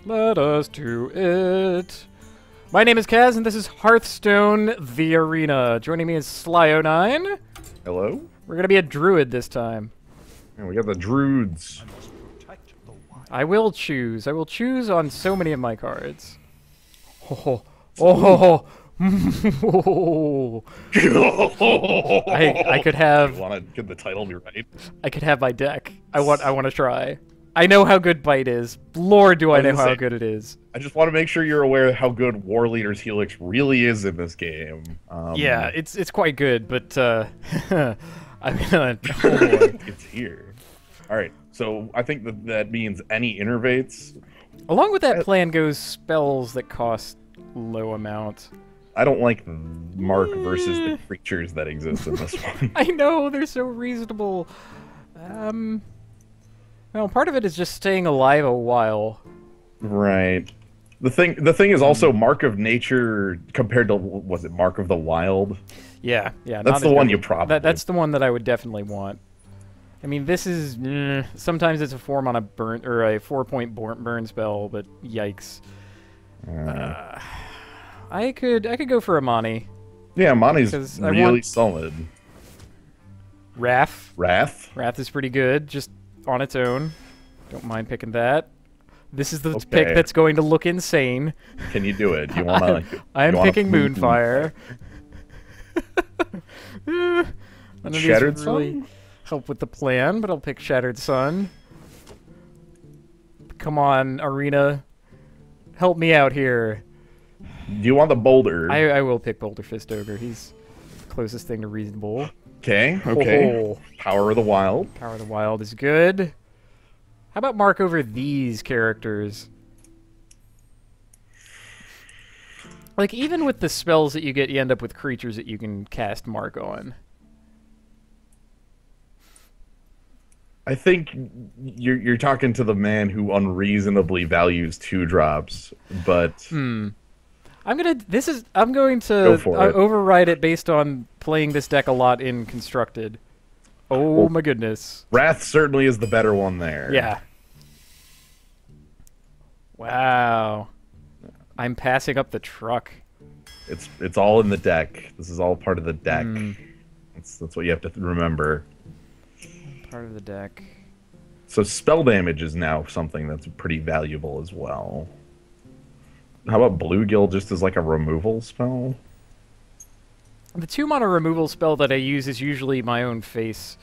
Let us do it. My name is Kaz, and this is Hearthstone, the arena. Joining me is Slyo9. Hello? We're gonna be a druid this time. And we got the Druids. I will choose. I will choose on so many of my cards. Oh, oh, oh. I could have. You want to get the title me right? I could have my deck. I want to try. I know how good Bite is. Lord, do I know how good it is. I just want to make sure you're aware of how good War Leader's Helix really is in this game. Yeah, it's quite good, but I'm gonna. Oh boy. It's here. All right, so I think that means any innervates. Along with that plan goes spells that cost low amount. I don't like Mark versus the creatures that exist in this one. I know, they're so reasonable. Well, part of it is just staying alive a while. Right. The thing is also Mark of Nature compared to, was it Mark of the Wild? Yeah. That's the one you probably. That's the one that I would definitely want. I mean, this is sometimes it's a form on a burn or a 4-point burn spell, but yikes. I could go for Amani. Yeah, Amani's really solid. Wrath. Wrath is pretty good, just on its own. Don't mind picking that. This is the pick that's going to look insane. Can you do it? You wanna? I'm picking Moonfire. None of Shattered these really Sun? help with the plan, but I'll pick Shattered Sun. Come on, Arena. Help me out here. Do you want the Boulder? I will pick Boulder Fist Ogre. He's the closest thing to reasonable. Okay. Oh. Power of the Wild. Power of the Wild is good. How about Mark over these characters? Like, even with the spells that you get, you end up with creatures that you can cast Mark on. I think you're talking to the man who unreasonably values 2-drops, but I'm going to override it based on playing this deck a lot in Constructed. Oh my goodness. Wrath certainly is the better one there. Yeah. Wow. I'm passing up the truck. It's all in the deck. This is all part of the deck. That's what you have to remember. Part of the deck. So spell damage is now something that's pretty valuable as well. How about Bluegill just as like a removal spell? The 2-mana removal spell that I use is usually my own face.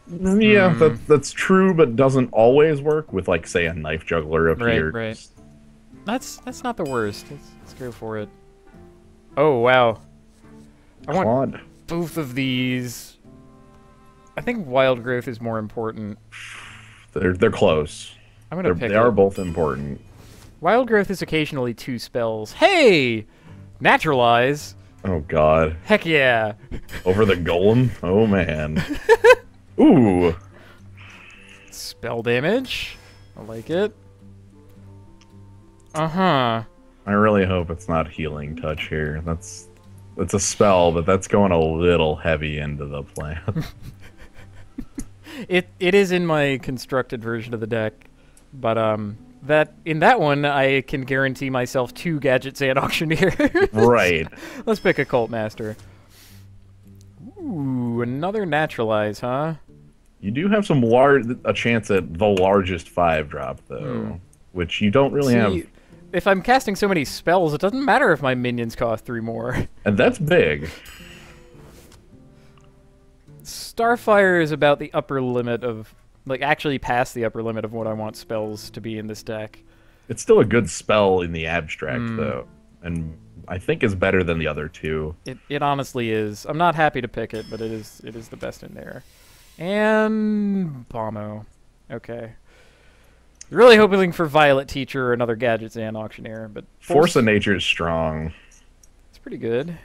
Yeah, that's true, but doesn't always work with, like, say, a Knife Juggler appears. Right. That's not the worst. Let's go for it. Oh, wow. I want both of these. I think Wild Growth is more important. They're close. I'm gonna pick They are both important. Wild Growth is occasionally 2 spells. Hey! Naturalize! Oh, God. Heck yeah! Over the Golem? Oh, man. Ooh! Spell damage. I like it. Uh-huh. I really hope it's not Healing Touch here. It's a spell, but that's going a little heavy into the plan. It is in my constructed version of the deck, but in that one I can guarantee myself 2 Gadgets and Auctioneer. Right. Let's pick a Cult Master. Ooh, another Naturalize, huh? You do have a chance at the largest 5-drop though, which you don't really have. If I'm casting so many spells, it doesn't matter if my minions cost 3 more. And that's big. Starfire is about the upper limit of, like, actually past the upper limit of what I want spells to be in this deck. It's still a good spell in the abstract, though, and I think is better than the other 2. It honestly is. I'm not happy to pick it, but it is the best in there. And Bombo. Okay. Really hoping for Violet Teacher or another Gadgets and Auctioneer, but Force of Nature is strong. It's pretty good.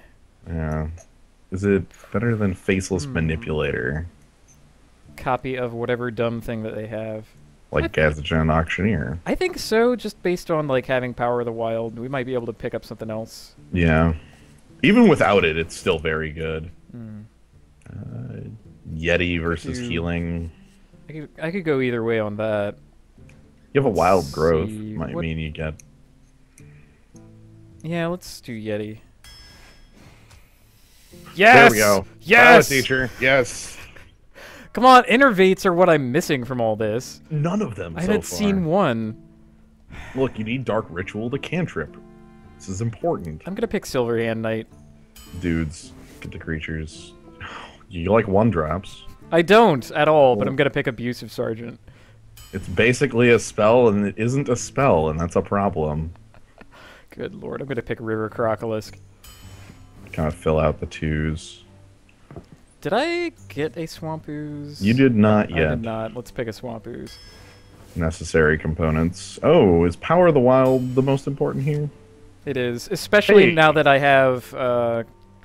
Yeah. Is it better than Faceless Manipulator? Copy of whatever dumb thing that they have. Like Gadget and Auctioneer. I think so, just based on like having Power of the Wild. We might be able to pick up something else. Yeah. Even without it, it's still very good. Yeti versus Healing. I could go either way on that. You have a wild growth. see, Might what- mean you get. Yeah, let's do Yeti. Yes! There we go. Yes! Pilot teacher. Yes. Come on, innervates are what I'm missing from all this. None of them I so haven't far. seen one. Look, you need Dark Ritual to cantrip. This is important. I'm gonna pick Silverhand Knight. Dudes, get the creatures. You like 1-drops. I don't at all, but I'm gonna pick Abusive Sergeant. It's basically a spell, and it isn't a spell, and that's a problem. Good lord, I'm gonna pick River Crocolisk. Kind of fill out the 2s. Did I get a Swamp Ooze? You did not I yet. did not. Let's pick a Swamp Ooze. Necessary components. Oh, is Power of the Wild the most important here? It is, especially Hey. now that I have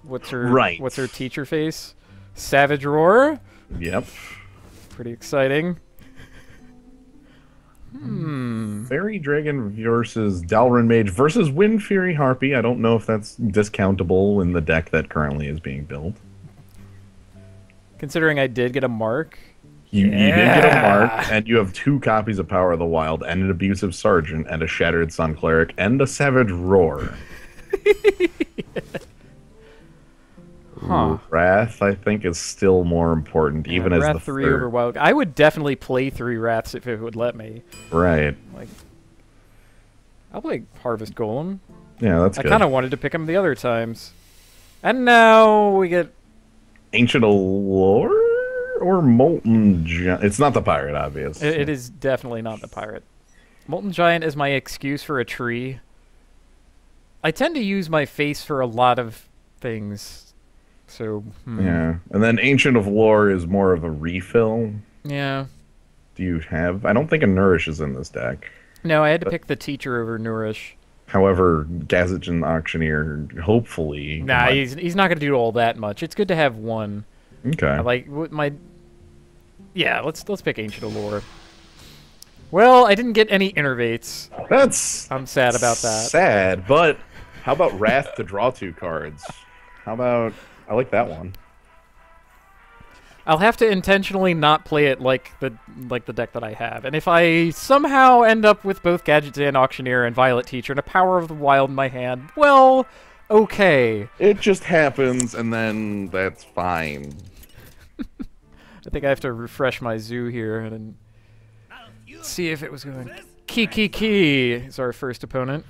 what's her teacher face? Savage Roar. Yep. Pretty exciting. Fairy Dragon versus Dalrin Mage versus Wind Fury Harpy. I don't know if that's discountable in the deck that currently is being built. Considering I did get a mark. You did get a mark, Yeah. and you have 2 copies of Power of the Wild, and an Abusive Sergeant, and a Shattered Sun Cleric, and a Savage Roar. Huh. Wrath, I think, is still more important, even as Wrath the 3 third. over Wild. I would definitely play 3 Wraths if it would let me. Right. Like, I'll play Harvest Golem. Yeah, that's I good. kind of wanted to pick him the other times. And now we get... Ancient Allure or Molten Giant? It's not the pirate, obviously. It is definitely not the pirate. Molten Giant is my excuse for a tree. I tend to use my face for a lot of things. So, Yeah, and then Ancient of Lore is more of a refill. Yeah. Do you have... I don't think a Nourish is in this deck. No, I had to pick the teacher over Nourish. However, Gazetgen Auctioneer, hopefully... Nah, he's not going to do all that much. It's good to have one. Okay. I like my... Yeah, let's pick Ancient Allure. Well, I didn't get any innervates. That's... I'm sad about that. Sad, but how about Wrath to draw 2 cards? How about... I like that one. I'll have to intentionally not play it like the deck that I have. And if I somehow end up with both Gadgetzan Auctioneer and Violet Teacher and a Power of the Wild in my hand, well, okay. It just happens, and then that's fine. I think I have to refresh my zoo here and see if it was going. Key is our first opponent.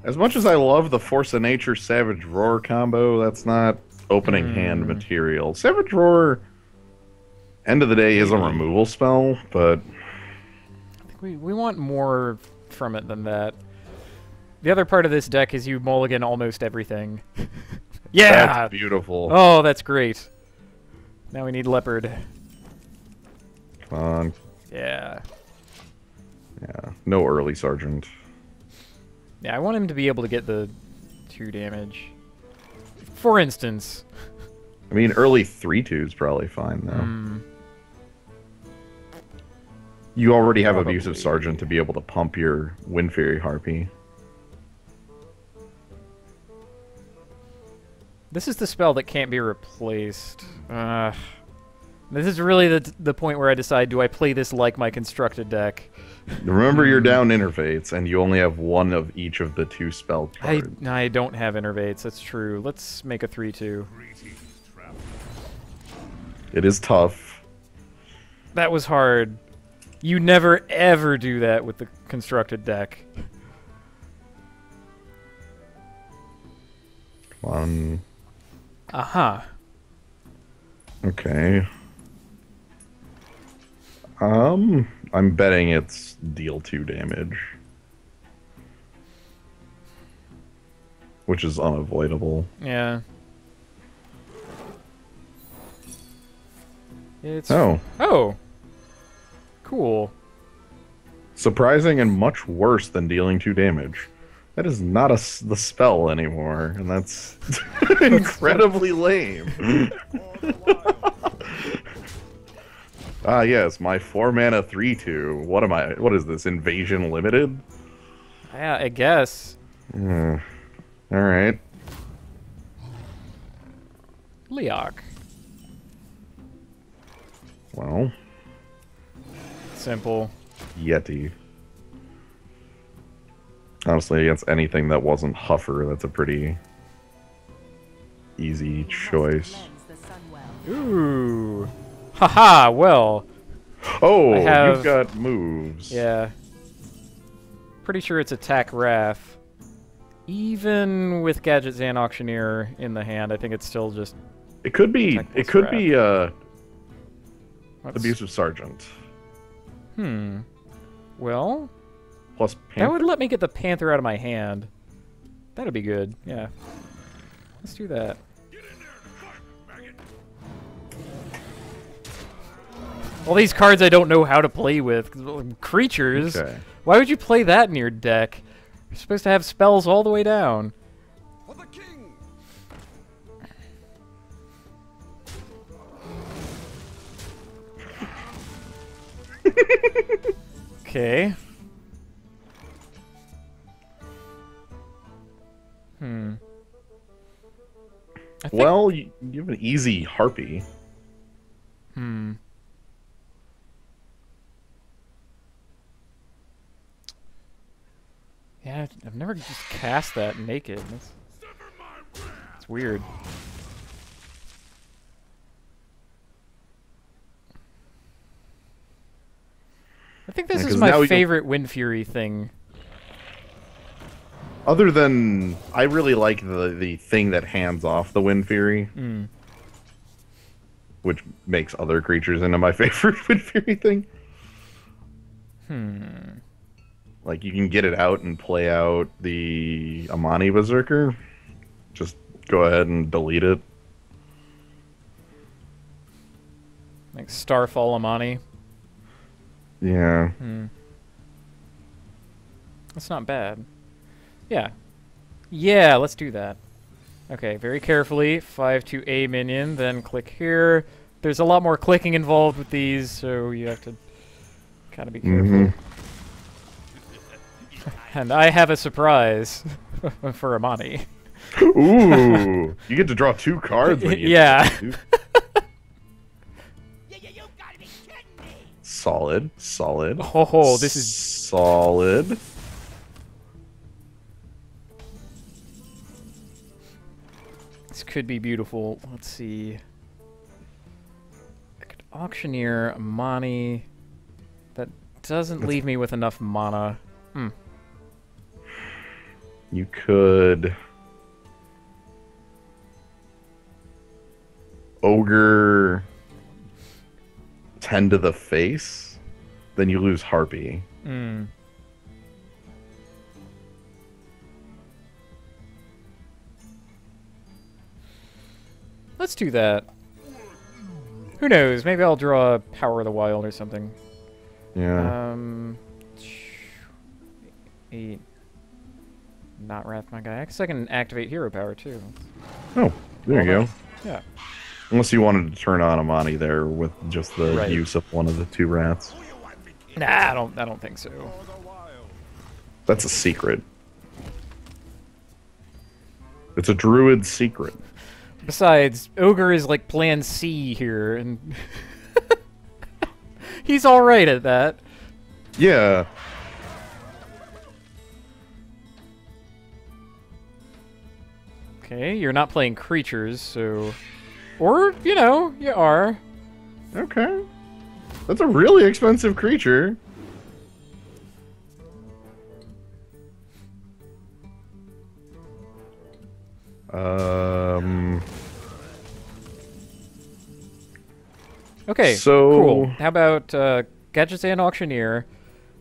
As much as I love the Force of Nature Savage Roar combo, that's not opening hand material. Savage Roar, end of the day, is a removal spell, but... I think we want more from it than that. The other part of this deck is you mulligan almost everything. Yeah! That's beautiful. Oh, that's great. Now we need Leopard. Come on. Yeah. Yeah, no early Sergeant. Yeah, I want him to be able to get the 2 damage. For instance. I mean, early 3/2 is probably fine, though. You already have Probably. Abusive Sergeant to be able to pump your Wind Fury Harpy. This is the spell that can't be replaced. This is really the point where I decide, do I play this like my constructed deck? Remember, you're down Innervates, and you only have 1 of each of the 2 spell cards. I don't have Innervates, that's true. Let's make a 3/2. It is tough. That was hard. You never ever do that with the constructed deck. Come on. Aha. Okay. I'm betting it's deal 2 damage. Which is unavoidable. Yeah. It's Oh. Cool. Surprising and much worse than dealing 2 damage. That is not the spell anymore, and that's incredibly lame. Ah, yes, my 4-mana 3/2. What is this, Invasion Limited? Yeah, I guess. Alright. Leok. Well. simple. Yeti. Honestly, against anything that wasn't Huffer, that's a pretty easy choice. Ooh. Haha, well. Oh, have... you've got moves. Yeah. Pretty sure it's attack Wrath. Even with Gadget Zan Auctioneer in the hand, I think it's still just... It could be What's... Abusive Sergeant. Well... Plus Panther. That would let me get the Panther out of my hand. That'd be good, yeah. Let's do that. All these cards I don't know how to play with. Creatures? Okay. Why would you play that in your deck? You're supposed to have spells all the way down. For the king. Okay. Well, you have an easy Harpy. Yeah, I've never just cast that naked. It's weird. I think this is my favorite Wind Fury thing. Other than, I really like the thing that hands off the Wind Fury. Which makes other creatures into my favorite Wind Fury thing. Like, you can get it out and play out the Amani Berserker. Just go ahead and delete it. Like Starfall Amani. Yeah. That's not bad. Yeah. Yeah, let's do that. Okay, very carefully. 5 to a minion, then click here. There's a lot more clicking involved with these, so you have to kind of be careful. And I have a surprise for Amani. Ooh, you get to draw 2 cards when you Solid, solid. Oh, this is solid. This could be beautiful. Let's see. I could Auctioneer, Amani. That doesn't leave me with enough mana. You could Ogre 10 to the face, then you lose Harpy. Let's do that. Who knows? Maybe I'll draw Power of the Wild or something. Yeah. 8. Not Wrath my guy. I guess I can activate Hero Power too. Oh, there you go. Yeah. Unless you wanted to turn on Amani there with just the use of one of the 2 rats. Nah, I don't think so. That's a secret. It's a Druid secret. Besides, Ogre is like Plan C here, and he's all right at that. Yeah. Okay, you're not playing creatures, so... Or, you know, you are. Okay. That's a really expensive creature. Okay, so... cool. How about Gadget and Auctioneer,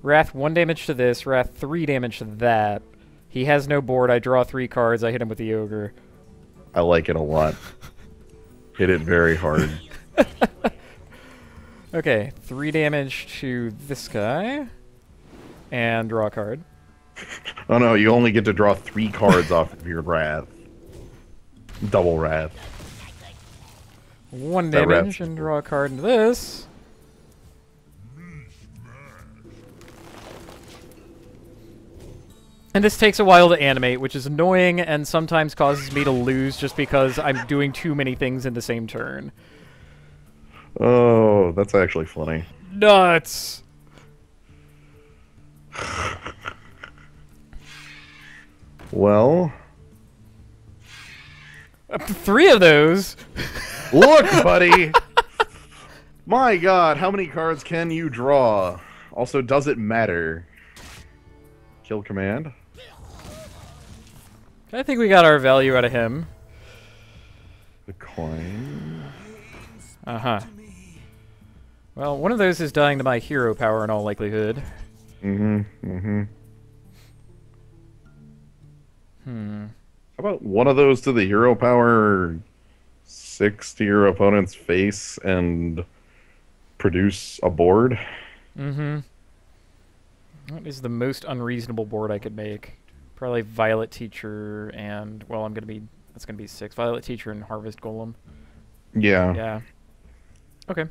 Wrath 1 damage to this, Wrath 3 damage to that. He has no board, I draw 3 cards, I hit him with the Ogre. I like it a lot. Hit it very hard. Okay, 3 damage to this guy. And draw a card. Oh no, you only get to draw 3 cards off of your Wrath. Double Wrath. 1 damage and draw a card into this. And this takes a while to animate, which is annoying and sometimes causes me to lose just because I'm doing too many things in the same turn. Oh, that's actually funny. Nuts! Well, 3 of those. look, buddy. My God, how many cards can you draw? Also, does it matter? Kill command. I think we got our value out of him. The coin. Uh-huh. Well, one of those is dying to my hero power in all likelihood. How Hmm. about one of those to the hero power, 6 to your opponent's face, and produce a board? Mm-hmm. What is the most unreasonable board I could make? Probably Violet Teacher and, well, that's gonna be 6. Violet Teacher and Harvest Golem. Yeah. Yeah. Okay.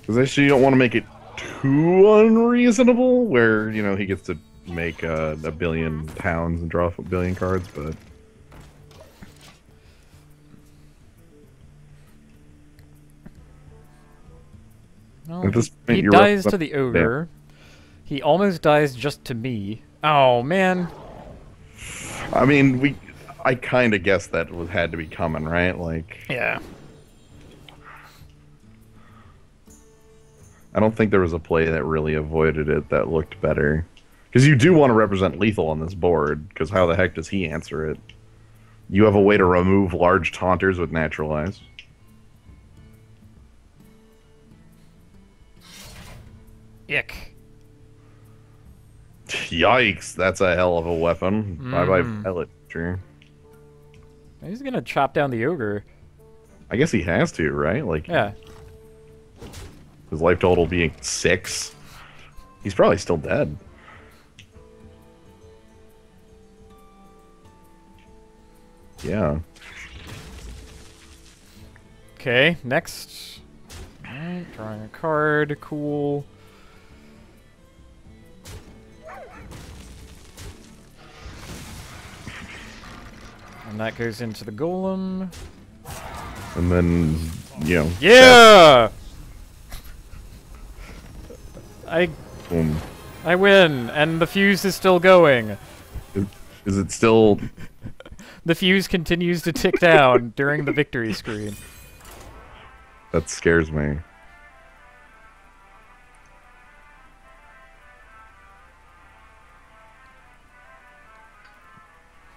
Because actually, you don't want to make it too unreasonable, where, you know, he gets to make a billion pounds and draw a billion cards, but... Well, At this point, he you're dies up- to the ogre. He almost dies just to me. Oh, man. I mean, I kind of guessed that had to be coming, right? Like, Yeah. I don't think there was a play that really avoided it that looked better. Because you do want to represent lethal on this board, because how the heck does he answer it? You have a way to remove large taunters with Naturalize. Ick. Yikes, that's a hell of a weapon. Bye-bye, Violet. Sure. He's gonna chop down the ogre. I guess he has to, right? Like, Yeah. his life total being 6. He's probably still dead. Yeah. Okay, next. Alright, drawing a card. Cool. And that goes into the golem. And then, you know... Yeah! Boom. I win, and the fuse is still going. Is it still... The fuse continues to tick down during the victory screen. That scares me.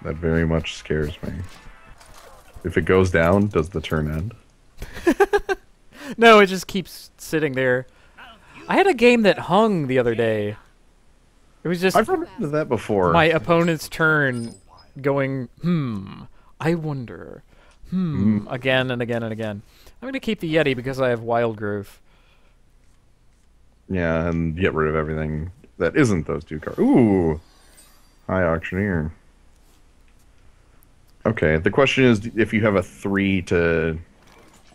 That very much scares me. If it goes down, does the turn end? No, it just keeps sitting there. I had a game that hung the other day. It was just I've run into that before. my opponent's turn going, I wonder. Again and again and again. I'm going to keep the Yeti because I have Wild Growth. Yeah, and get rid of everything that isn't those 2 cards. Ooh! High Auctioneer. Okay, the question is if you have a 3 to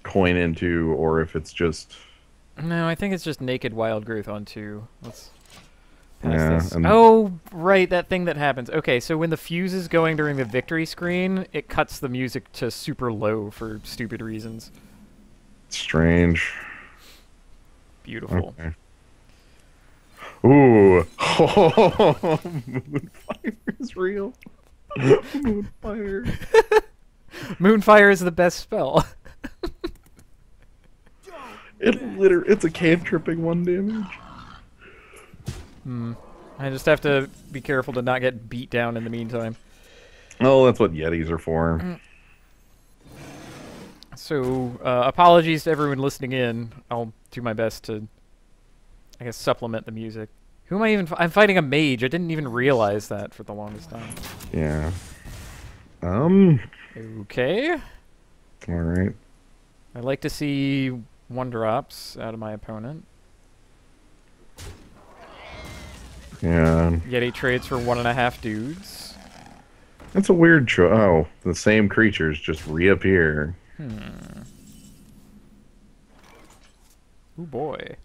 coin into, or if it's just... No, I think it's just naked Wild Growth on 2. Let's pass Yeah, this. and- Oh, right, that thing that happens. Okay, so when the fuse is going during the victory screen, it cuts the music to super low for stupid reasons. Strange. Beautiful. Okay. Ooh! Moonfire is real. Moonfire. Moonfire is the best spell. It's a cantripping 1 damage. I just have to be careful to not get beat down in the meantime. Oh, that's what Yetis are for. So, apologies to everyone listening in. I'll do my best to, I guess, supplement the music. Who am I even... I'm fighting a mage. I didn't even realize that for the longest time. Yeah. Okay. Alright. I like to see 1-drops out of my opponent. Yeah. Yeti trades for 1.5 dudes. That's a weird choice. Oh, the same creatures just reappear. Ooh, boy.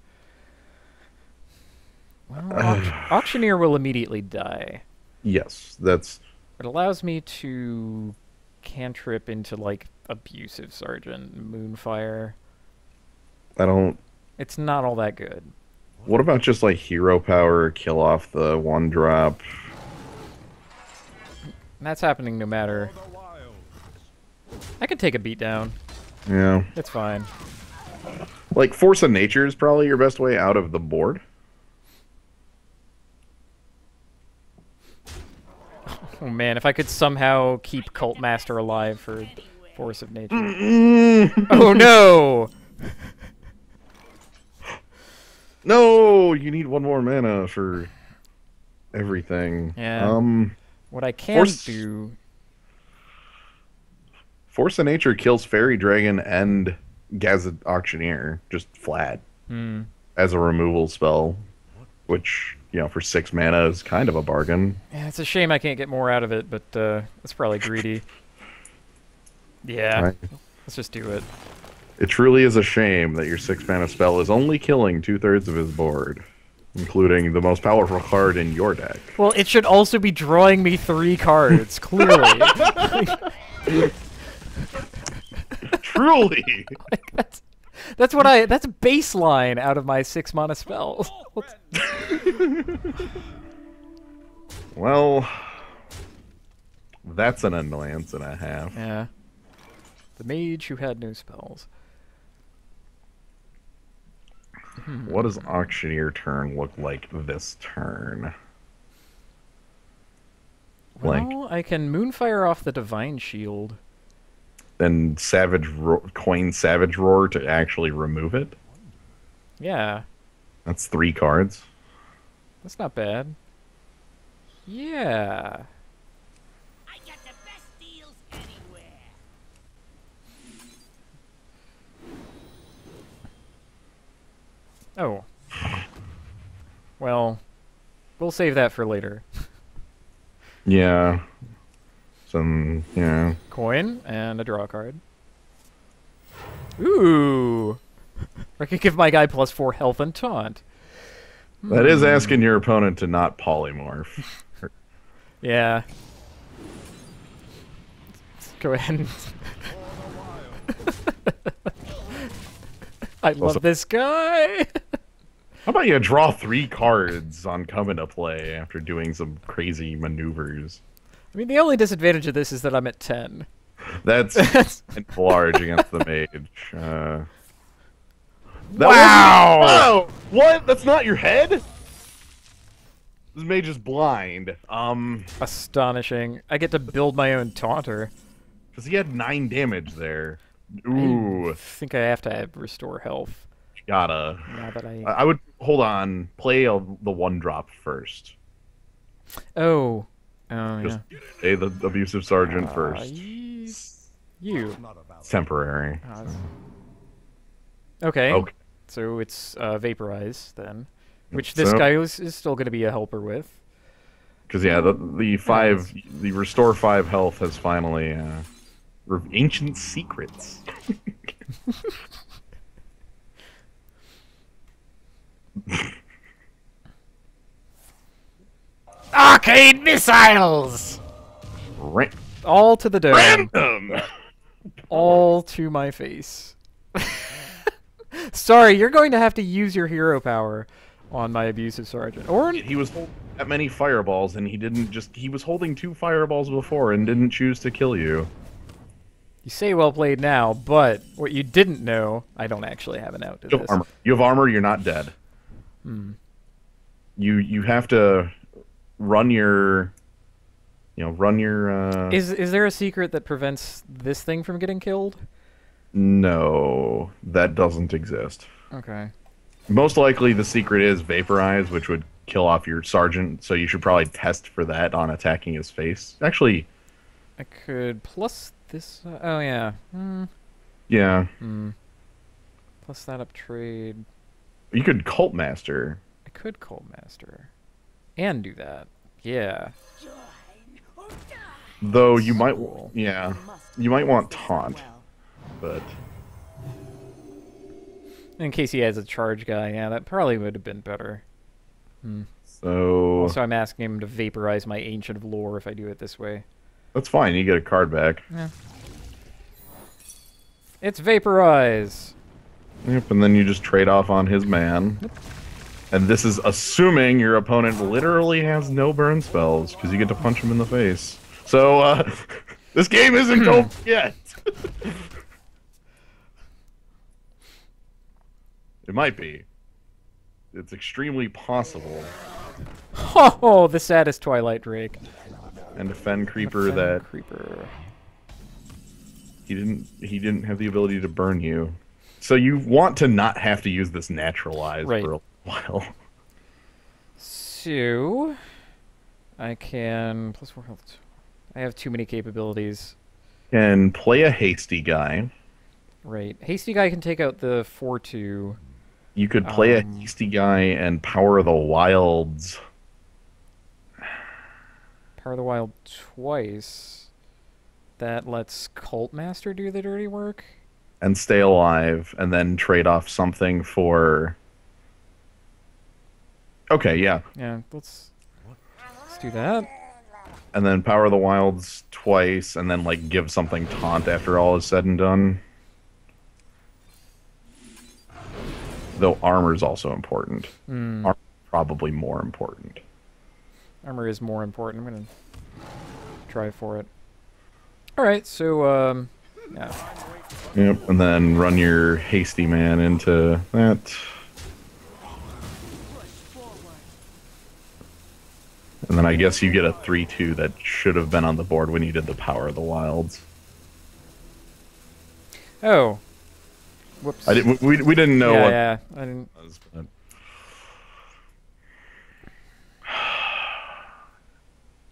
Well, Auctioneer will immediately die. Yes, that's... It allows me to cantrip into, like, Abusive Sergeant, Moonfire. I don't. It's not all that good. What about just like hero power, kill off the 1-drop? And that's happening no matter. I could take a beat down. Yeah. It's fine. Like Force of Nature is probably your best way out of the board. Oh man, if I could somehow keep Cult Master alive for Force of Nature. Oh no! No, you need 1 more mana for everything. Yeah. What I can do... Force of Nature kills Fairy Dragon and Gazette Auctioneer, just flat, as a removal spell, which, you know, for 6 mana is kind of a bargain. Yeah, it's a shame I can't get more out of it, but it's probably greedy. Yeah, Right. Let's just do it. It truly is a shame that your 6-mana spell is only killing 2/3 of his board, including the most powerful card in your deck. Well, it should also be drawing me 3 cards, clearly. Truly! Like, that's what that's baseline out of my 6-mana spells. Well, that's an annoyance and a half. Yeah. The mage who had no spells. What does Auctioneer turn look like this turn? Well, I can Moonfire off the Divine Shield. Then coin Savage Roar to actually remove it? Yeah. That's 3 cards. That's not bad. Yeah. I got the best deals anywhere. Oh. Well, we'll save that for later. Yeah. Yeah. Coin and a draw card. Ooh. I could give my guy +4 health and taunt. That is asking your opponent to not polymorph. Yeah. Let's go ahead and... I love this guy! How about you draw 3 cards on come into play after doing some crazy maneuvers? I mean, the only disadvantage of this is that I'm at 10. That's large against the mage. Wow! Oh, what? That's not your head? This mage is blind. Astonishing. I get to build my own taunter. Because he had 9 damage there. Ooh. I think I have to restore health. Gotta. Now that I would, hold on, play the 1-drop first. Oh. Oh, Just yeah. play the Abusive Sergeant first. You. It's temporary. Okay. So it's Vaporize, then. Which this guy is still going to be a helper with. Because, yeah, the Restore 5 health has finally... Ancient Secrets. Arcade missiles! All to the dome. Random! All to my face. Sorry, you're going to have to use your hero power on my Abusive Sergeant. Or He was holding that many fireballs, and he was holding 2 fireballs before and didn't choose to kill you. you say well played now, but what you didn't know, I don't actually have an out to this. You have armor, you're not dead. You have to run your... Is there a secret that prevents this thing from getting killed? No, that doesn't exist. Okay. Most likely the secret is Vaporize, which would kill off your sergeant, so you should probably test for that on attacking his face. Actually... I could plus this... oh, yeah. Yeah. Plus that up trade. You could Cult Master. I could Cold Master. And do that. Yeah. Though you might... Cool. Yeah. You might want Taunt. But... In case he has a charge guy, yeah, that probably would have been better. So... Also, I'm asking him to vaporize my Ancient of Lore if I do it this way. That's fine, you get a card back. Yeah. It's Vaporize! Yep, and then you just trade off on his man. And this is assuming your opponent literally has no burn spells, because you get to punch him in the face. So, this game isn't over yet. It might be. It's extremely possible. Oh, the saddest Twilight Drake. And a Fen Creeper Fen that Creeper. he didn't have the ability to burn you. So you want to not have to use this naturalize Right. for a while. So I can +4 health. I have too many capabilities. Can play a hasty guy. Right. Hasty Guy can take out the 4/2. You could play a hasty guy and power the wilds. Power the Wild twice. That lets Cult Master do the dirty work. And stay alive, and then trade off something for... Okay, yeah. Yeah, let's do that. And then power the wilds twice, and then, like, give something taunt after all is said and done. Though armor's also important. Armor's probably more important. Armor is more important. I'm gonna try for it. Alright, so, yeah. Yep, and then run your hasty man into that. And then I guess you get a 3/2 that should have been on the board when you did the Power of the Wilds. Oh. Whoops. I didn't. We didn't know what. Yeah, I didn't. It was, but...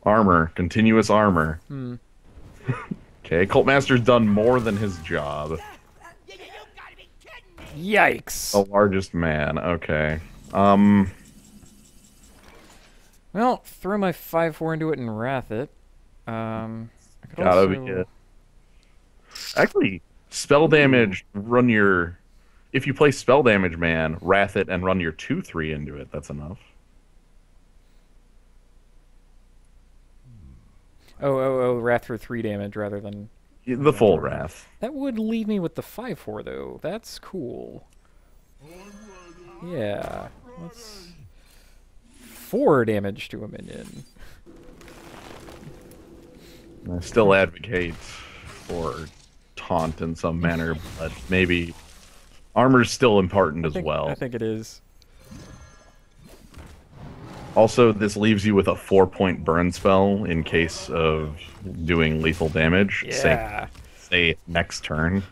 Armor, continuous armor. Okay, Cult Master's done more than his job. You gotta be kidding me! Yikes. The largest man. Okay. Well, throw my 5/4 into it and wrath it. I could Gotta also... be it. Actually, spell damage, run your... If you play spell damage, man, wrath it and run your 2/3 into it. That's enough. Oh, wrath for 3 damage rather than... The full wrath. That would leave me with the 5/4 though. That's cool. Yeah. Let's... 4 damage to a minion. I still advocate for taunt in some manner, but maybe armor's still important as well. I think it is. Also, this leaves you with a 4-point burn spell in case of doing lethal damage. Yeah. Say next turn.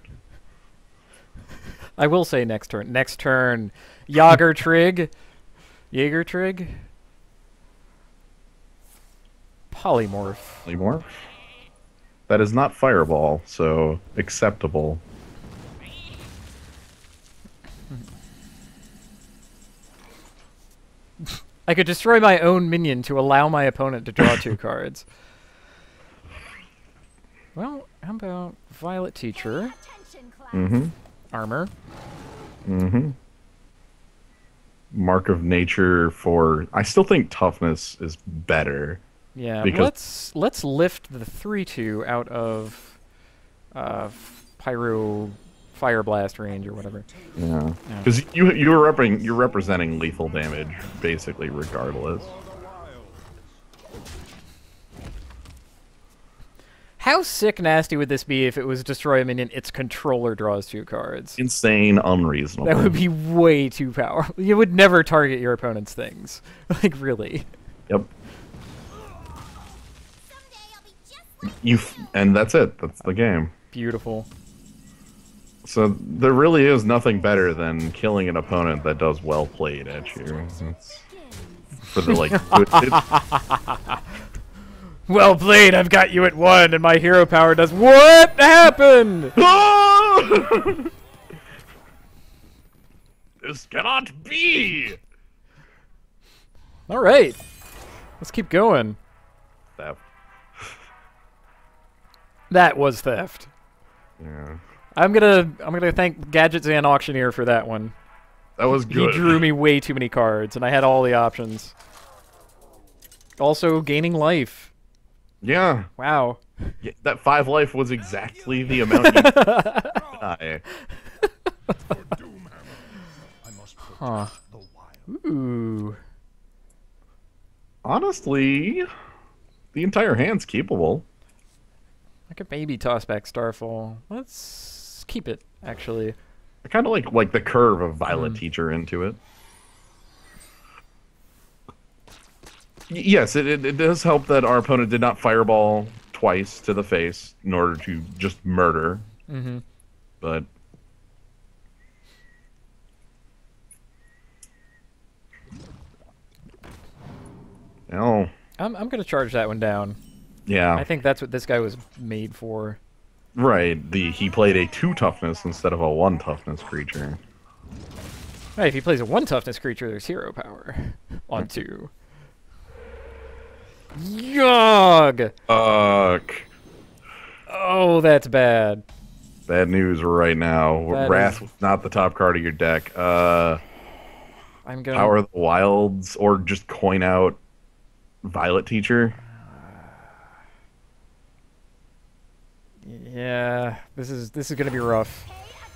I will say next turn. Next turn. Jaeger Trig. Jaeger Trig. Polymorph. Polymorph? That is not Fireball, so acceptable. I could destroy my own minion to allow my opponent to draw 2 cards. Well, how about Violet Teacher? Armor. Mark of Nature for... I still think Toughness is better. Yeah, because... let's lift the 3/2 out of Pyro Fire Blast range or whatever. Yeah, because you're representing lethal damage basically regardless. How sick nasty would this be if it was destroy a minion, its controller draws 2 cards? Insane, unreasonable. That would be way too powerful. You would never target your opponent's things. Like, really. Yep. And that's it. That's the game. Beautiful. So there really is nothing better than killing an opponent that does well played at you. It's for the like. Well played. I've got you at 1, and my hero power does. What happened? This cannot be. All right. Let's keep going. Theft. That was theft. Yeah. I'm gonna thank Gadget Zan Auctioneer for that one. That was good. He drew me way too many cards, and I had all the options. Also, gaining life. Yeah. Wow. Yeah, that 5 life was exactly the amount you die. Huh. Ooh. Honestly, the entire hand's keepable. I could maybe toss back Starfall. Let's keep it, actually. I kind of like the curve of Violet Teacher into it. Yes, it does help that our opponent did not fireball twice to the face in order to just murder. Mm-hmm. But oh, I'm gonna charge that one down. yeah, I think that's what this guy was made for. right. He played a 2 toughness instead of a 1 toughness creature. Right, if he plays a 1 toughness creature, there's hero power on 2. Yogg! Ugh. Oh, that's bad. Bad news right now. That Wrath is- was not the top card of your deck. I'm gonna. Power of the Wilds, or just coin out Violet Teacher. Yeah, this is gonna be rough.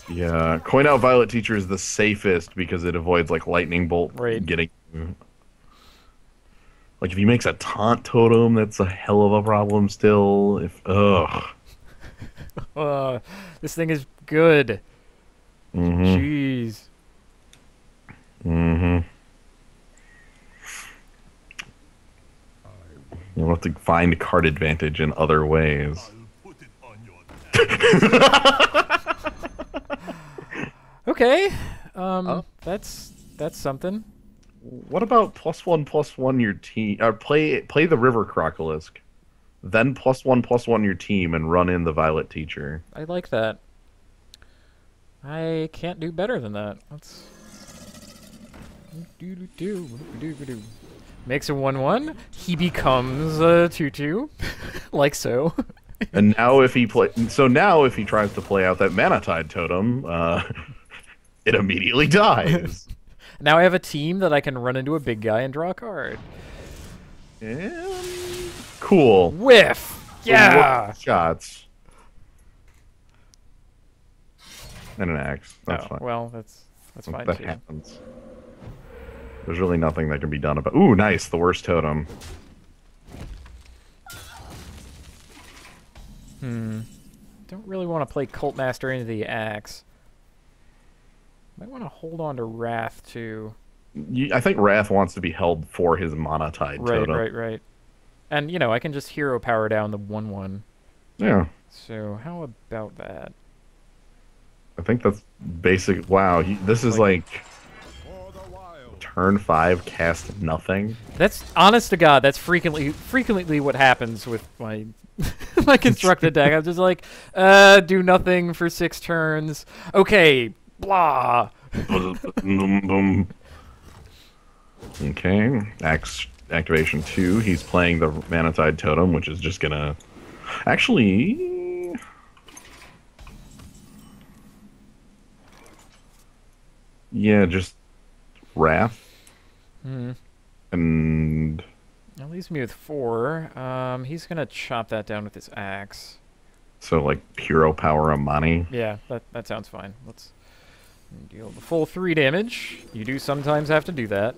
Yeah, coin out Violet Teacher is the safest because it avoids like lightning bolt Right. getting. Like if he makes a taunt totem, that's a hell of a problem still. This thing is good. Mm-hmm. Jeez. Mm-hmm. You'll have to find card advantage in other ways. Okay. That's something. What about +1/+1 your team? Play the River Crocolisk, then +1/+1 your team, and run in the Violet Teacher. I like that. I can't do better than that. Let's do. Makes a 1/1. He becomes a 2/2, like so. And now if he tries to play out that Mana Tide totem, it immediately dies. Now I have a team that I can run into a big guy and draw a card. And cool. Whiff! Yeah! Shots. And an axe. That's fine. Well, that's fine That too. happens. There's really nothing that can be done about. Ooh, nice. The worst totem. Don't really want to play Cult Master into the axe. Might want to hold on to Wrath too. I think Wrath wants to be held for his Mana Tide totem. Right. And you know, I can just hero power down the 1/1. Yeah. So how about that? I think that's basic. Wow, this is like turn 5 cast nothing. That's honest to God. That's frequently what happens with my my constructed deck. I'm just like, do nothing for 6 turns. Okay, blah. Boom. Okay, activation 2. He's playing the Mana Tide totem, which is just gonna actually. Yeah, just Wrath. And That leaves me with 4. He's gonna chop that down with his axe. so like Puro Power Amani. Yeah, that sounds fine. Let's deal the full 3 damage. You do sometimes have to do that.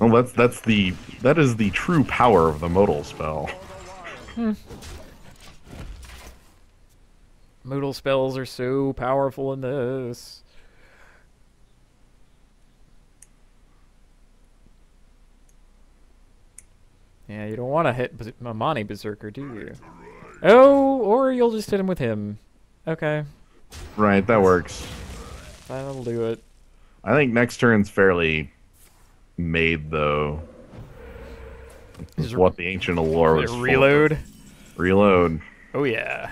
Well, that is the true power of the modal spell. Modal spells are so powerful in this. Yeah, you don't want to hit Amani Berserker, do you? Oh, or you'll just hit him with him. Okay, Right, that works. that'll do it. I think next turn's fairly made though. This is what the ancient allure was. Reload. Reload. Oh yeah.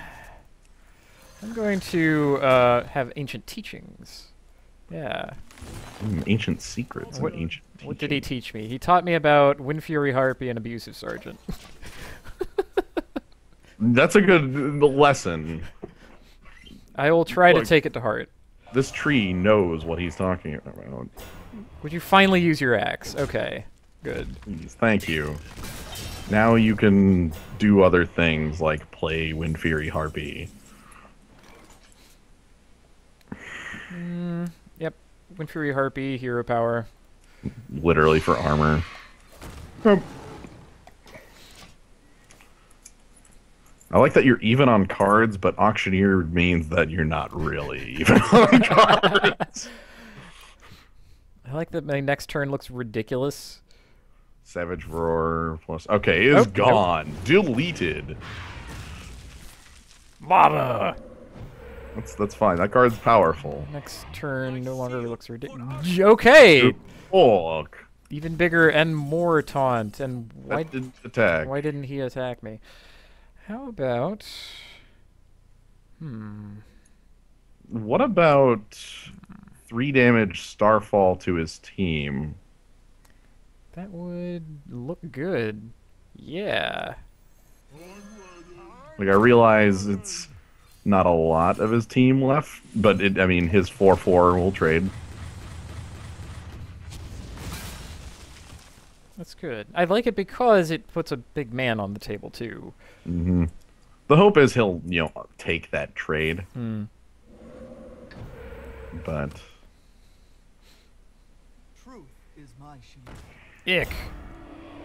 I'm going to have ancient teachings. Yeah. Ancient secrets. What- and ancient. What did he teach me? He taught me about Wind Fury Harpy and Abusive Sergeant. That's a good lesson. I will try to Look. take it to heart. This tree knows what he's talking about. Would you finally use your axe? Okay, good. Please, thank you. Now you can do other things like play Wind Fury Harpy. Yep. Wind Fury Harpy, hero power. Literally for armor. I like that you're even on cards, but Auctioneer means that you're not really even on cards. I like that my next turn looks ridiculous. Savage Roar plus... Okay, it is gone. Nope. Deleted. Lava! That's fine. That card's powerful. Next turn no longer looks ridiculous. Okay! Fuck. Even bigger and more taunt. And why didn't attack? Why didn't he attack me? How about... What about 3 damage Starfall to his team? That would look good. Yeah. Like, I realize it's not a lot of his team left, but I mean, his 4/4 will trade. That's good. I like it because it puts a big man on the table, too. Mm-hmm. The hope is he'll, take that trade. But... Truth is my shield. Ick.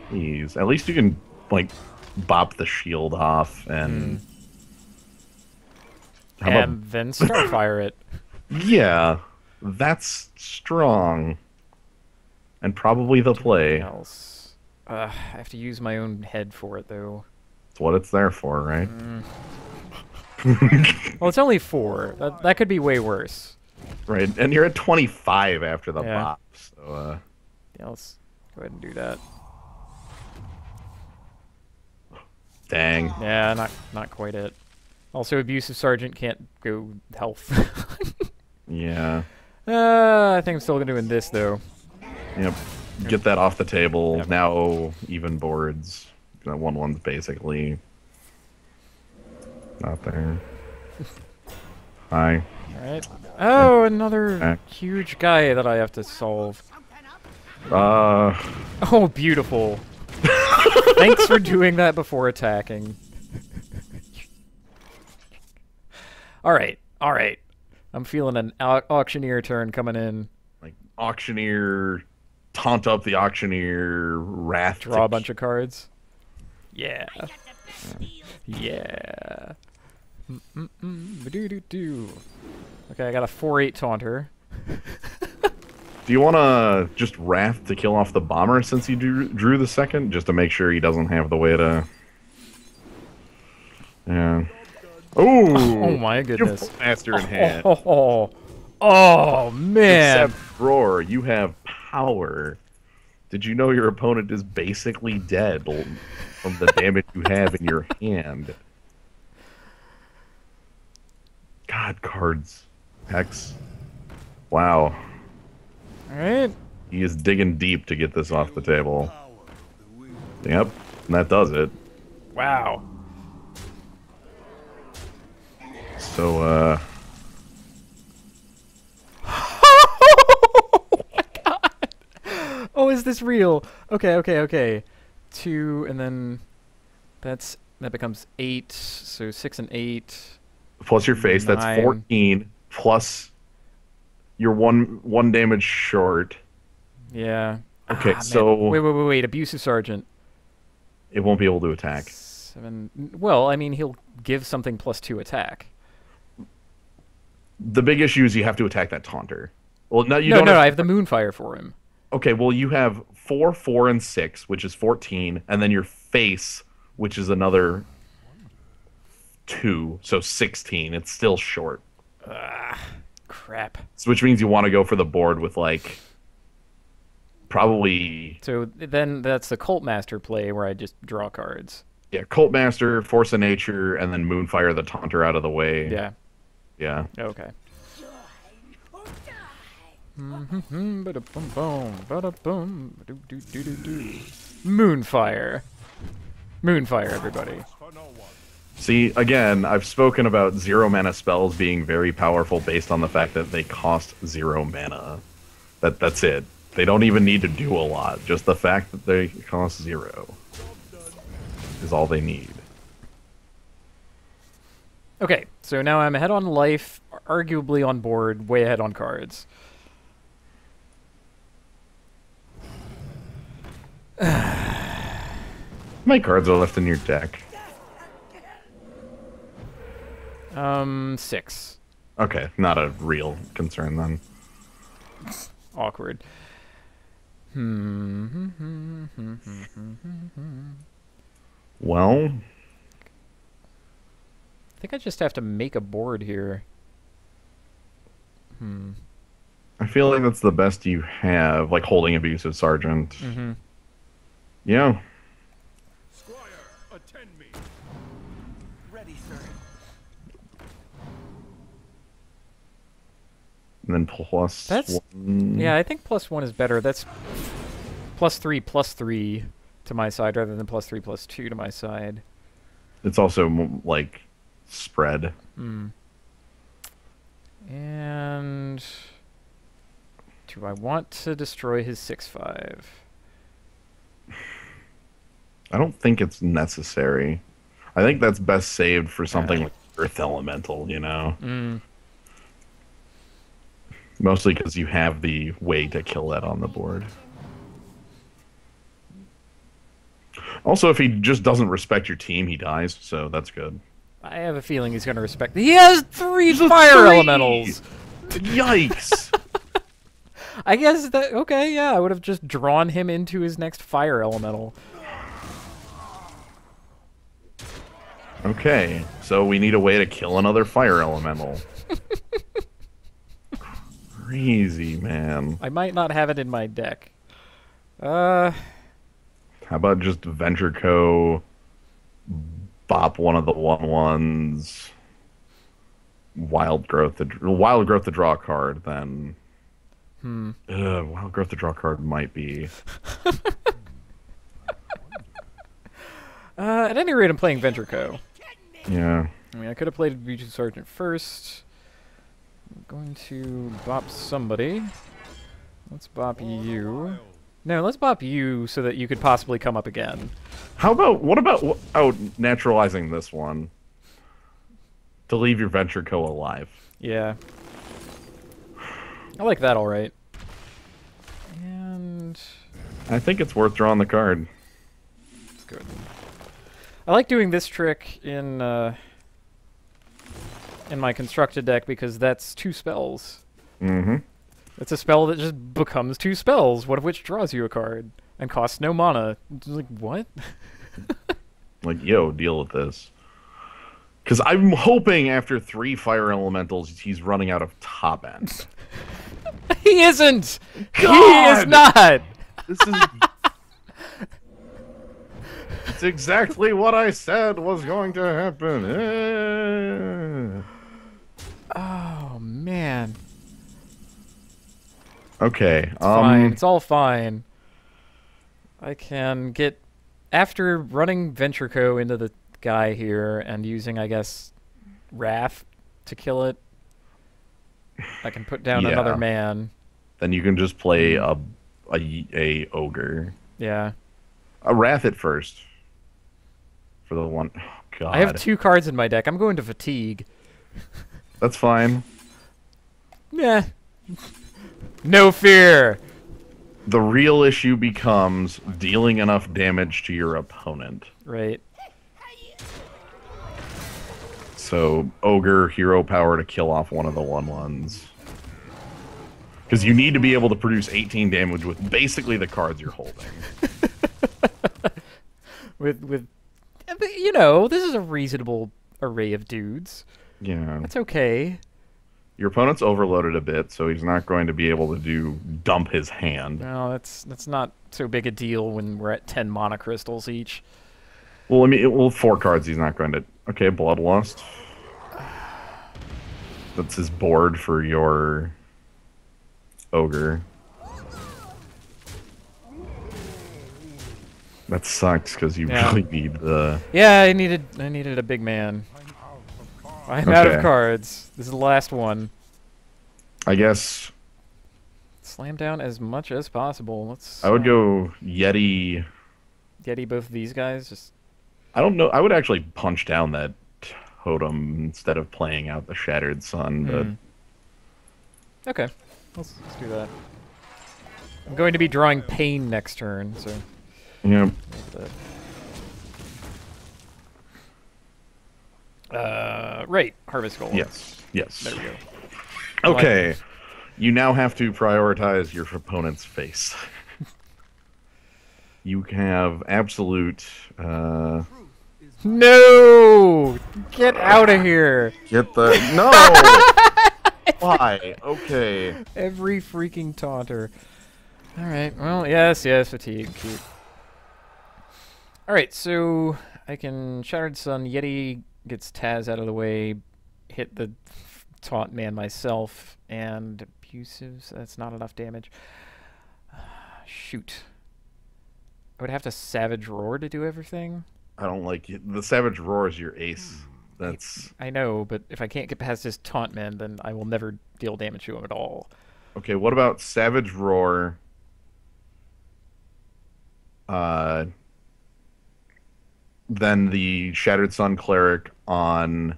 Please. At least you can, like, bop the shield off and... Then Starfire it. Yeah. That's strong. And probably the play. Else. I have to use my own head for it, though. That's what it's there for, right? Well, it's only 4. That could be way worse. Right, and you're at 25 after the Yeah. bop, so... Yeah, let's go ahead and do that. Dang. Yeah, not quite it. Also, Abusive Sergeant can't go health. Yeah. I think I'm still doing this, though. Yep. Get that off the table. Yep. Now even boards. That 1/1's basically not there. Hi. Alright. Oh, another huge guy that I have to solve. Oh, beautiful. Thanks for doing that before attacking. Alright, alright. I'm feeling an Auctioneer turn coming in. Like, Auctioneer, taunt up the Auctioneer, Wrath. Draw a bunch of cards. Yeah. I got the best deals. Yeah. Ba-do-do-do. Okay, I got a 4/8 Taunter. Do you want to just Wrath to kill off the Bomber since he drew the second? Just to make sure he doesn't have the way to... Yeah. Ooh! Oh my goodness. Master in hand. Oh, man. Except, Roar, you have power. Did you know your opponent is basically dead from the damage you have in your hand? God, cards. Hex. Wow. Alright. He is digging deep to get this off the table. Yep, and that does it. Wow. So, Oh my god! Oh, is this real? Okay. 2, and then that becomes 8, so 6 and 8. plus your face, 9. that's 14, plus you're one damage short. Yeah. Okay, Man. so... Wait, Abusive Sergeant. It won't be able to attack. 7. Well, I mean, he'll give something +2 attack. The big issue is you have to attack that Taunter. Well, no, you No, don't. I have the Moonfire for him. Okay, well, you have 4, 4, and 6, which is 14, and then your face, which is another 2, so 16. It's still short. Crap. So, which means you want to go for the board with, like, probably... So then that's the Cult Master play where I just draw cards. Yeah, Cult Master, Force of Nature, and then Moonfire the Taunter out of the way. Yeah. Yeah. Okay. Or die. Ba-da-bum-bum, ba-da-bum, ba-do-do-do-do-do. Moonfire. Moonfire, everybody. See, again, I've spoken about 0 mana spells being very powerful based on the fact that they cost 0 mana. That's it. They don't even need to do a lot. Just the fact that they cost 0 is all they need. Okay, so now I'm ahead on life, arguably on board, way ahead on cards. How many cards are left in your deck? 6. Okay, not a real concern then. Awkward. Well, I think I just have to make a board here. I feel like that's the best you have, like holding Abusive Sergeant. Yeah. Squire, attend me. Ready, sir. And then plus That's 1. yeah. I think +1 is better. That's +3/+3 to my side rather than +3/+2 to my side. It's also like spread. And do I want to destroy his 6/5? I don't think it's necessary. I think that's best saved for something like Earth Elemental, you know? Mostly because you have the way to kill that on the board. Also, if he just doesn't respect your team, he dies, so that's good. I have a feeling he's going to respect. He has 3 fire elementals. Yikes! I guess that okay. Yeah, I would have just drawn him into his next fire elemental. Okay, so we need a way to kill another fire elemental. Crazy, man. I might not have it in my deck. How about just Venture Co. Bop one of the 1/1s. Wild Growth to draw a card, then. Wild Growth to draw a card might be. At any rate, I'm playing Venture Co. Yeah. I mean, I could have played Abusive Sergeant first. I'm going to bop somebody. Let's bop you. No, let's bop you so that you could possibly come up again. What about naturalizing this one? To leave your Venture Co. alive. Yeah. I like that alright. And I think it's worth drawing the card. let's go. I like doing this trick in my constructed deck because that's 2 spells. It's a spell that just becomes 2 spells, one of which draws you a card and costs no mana. It's like, what? Like, yo, deal with this. Because I'm hoping after 3 fire elementals, he's running out of top end. He isn't! He God! is not! This is... It's exactly what I said was going to happen. Oh, man. Okay, It's fine. It's all fine. I can get... After running Venture Co. into the guy here and using, I guess, Wrath to kill it, I can put down another man. Then you can just play a ogre. Yeah. A Wrath at first. For the one... Oh, God. I have 2 cards in my deck. I'm going to Fatigue. That's fine. Meh. No fear! The real issue becomes dealing enough damage to your opponent. Right. So, Ogre, Hero Power to kill off one of the 1/1s. Because you need to be able to produce 18 damage with basically the cards you're holding. With, you know, this is a reasonable array of dudes. Yeah. That's okay. Your opponent's overloaded a bit, so he's not going to be able to dump his hand. No, that's not so big a deal when we're at 10 mana crystals each. Well, I mean, 4 cards he's not going to... Okay, Bloodlust. That's his board for your Ogre. That sucks, because you really need the... Yeah, I needed a big man. I'm out of cards. This is the last one. I guess... Slam down as much as possible. Let's... I would go Yeti... Yeti both of these guys, just... I don't know. I would actually punch down that totem instead of playing out the Shattered Sun, but... Okay, let's do that. I'm going to be drawing Pain next turn, so... Yep. Right, Harvest Golem. Yes. Yes. There we go. Okay. You now have to prioritize your opponent's face. You have absolute. No! Get out of here! Get the no. Why? Okay. Every freaking taunter. Alright, well, yes, fatigue. Cute. Alright, so I can Shattered Sun, Yeti gets Taz out of the way, hit the taunt man myself, and abusives, that's not enough damage. Shoot. I would have to Savage Roar to do everything? I don't like it. The Savage Roar is your ace. That's I know, but if I can't get past his taunt man, then I will never deal damage to him at all. okay. What about Savage Roar? Then the Shattered Sun Cleric on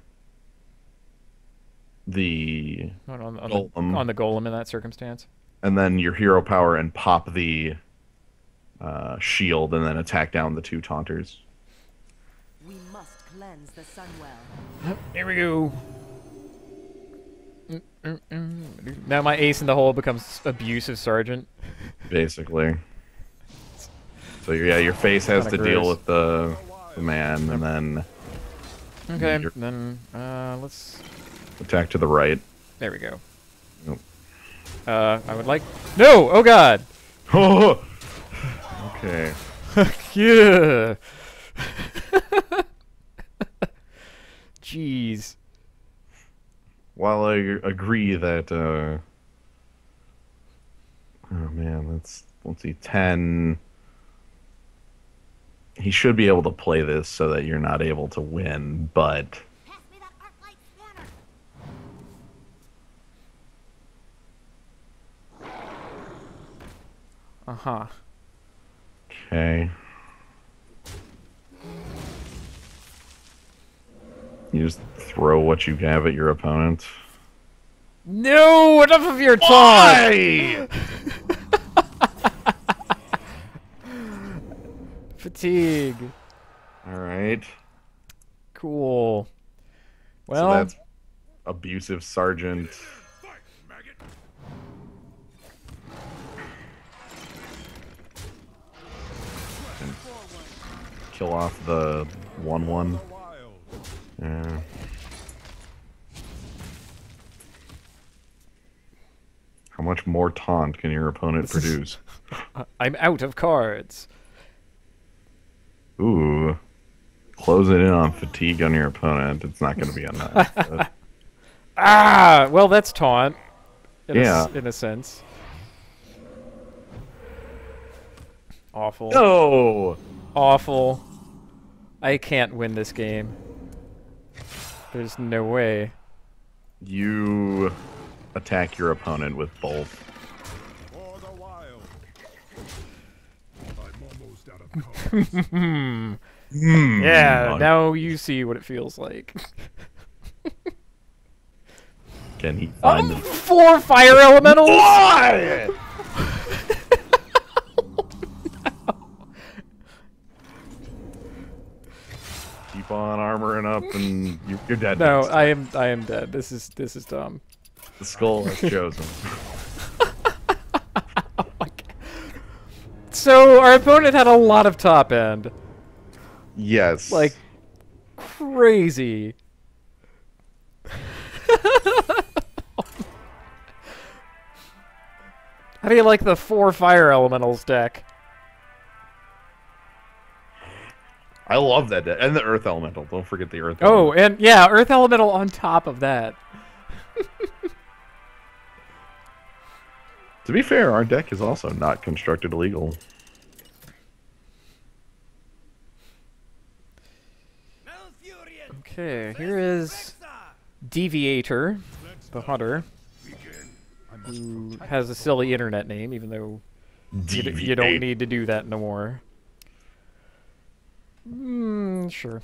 the On Golem. the golem in that circumstance? and then your hero power and pop the shield and then attack down the two taunters. We must cleanse the Sunwell. Here we go. Now my ace in the hole becomes abusive sergeant. Basically. So yeah, your face has to Kinda deal gross. with the man, and then Okay, You're- then let's. attack to the right. There we go. Nope. I would like. No! Oh God! Okay. Yeah. Jeez. While I agree that, oh man, let's see, 10. He should be able to play this so that you're not able to win, but Pass me that arc light spanner. Uh-huh. okay. You just throw what you have at your opponent. No! Enough of your taunt! Fatigue. All right. Cool. So Well, that's abusive sergeant. Fight, maggot. Kill off the 1/1. Wild. Yeah. How much more taunt can your opponent produce? I'm out of cards. Ooh. Closing in on fatigue on your opponent. It's not going to be enough. but- Ah! Well, that's taunt. Yeah. In a sense. Awful. No! Awful. I can't win this game. There's no way. You attack your opponent with both. For the wild. I'm almost out of cards. Yeah, now you see what it feels like. Can he find the 4 fire elementals? Why? Keep on armoring up, and you're dead. No, next. I am dead. This is dumb. The skull has chosen. So our opponent had a lot of top end, Yes. like crazy. How do you like the 4 fire elementals deck? I love that deck. And the Earth Elemental. Don't forget the Earth Oh, Elemental. and yeah, Earth Elemental on top of that. To be fair, our deck is also not constructed illegal. Malfurion. Okay, here is Deviator, the hunter, who has a silly internet name, even though you don't need to do that no more. Sure.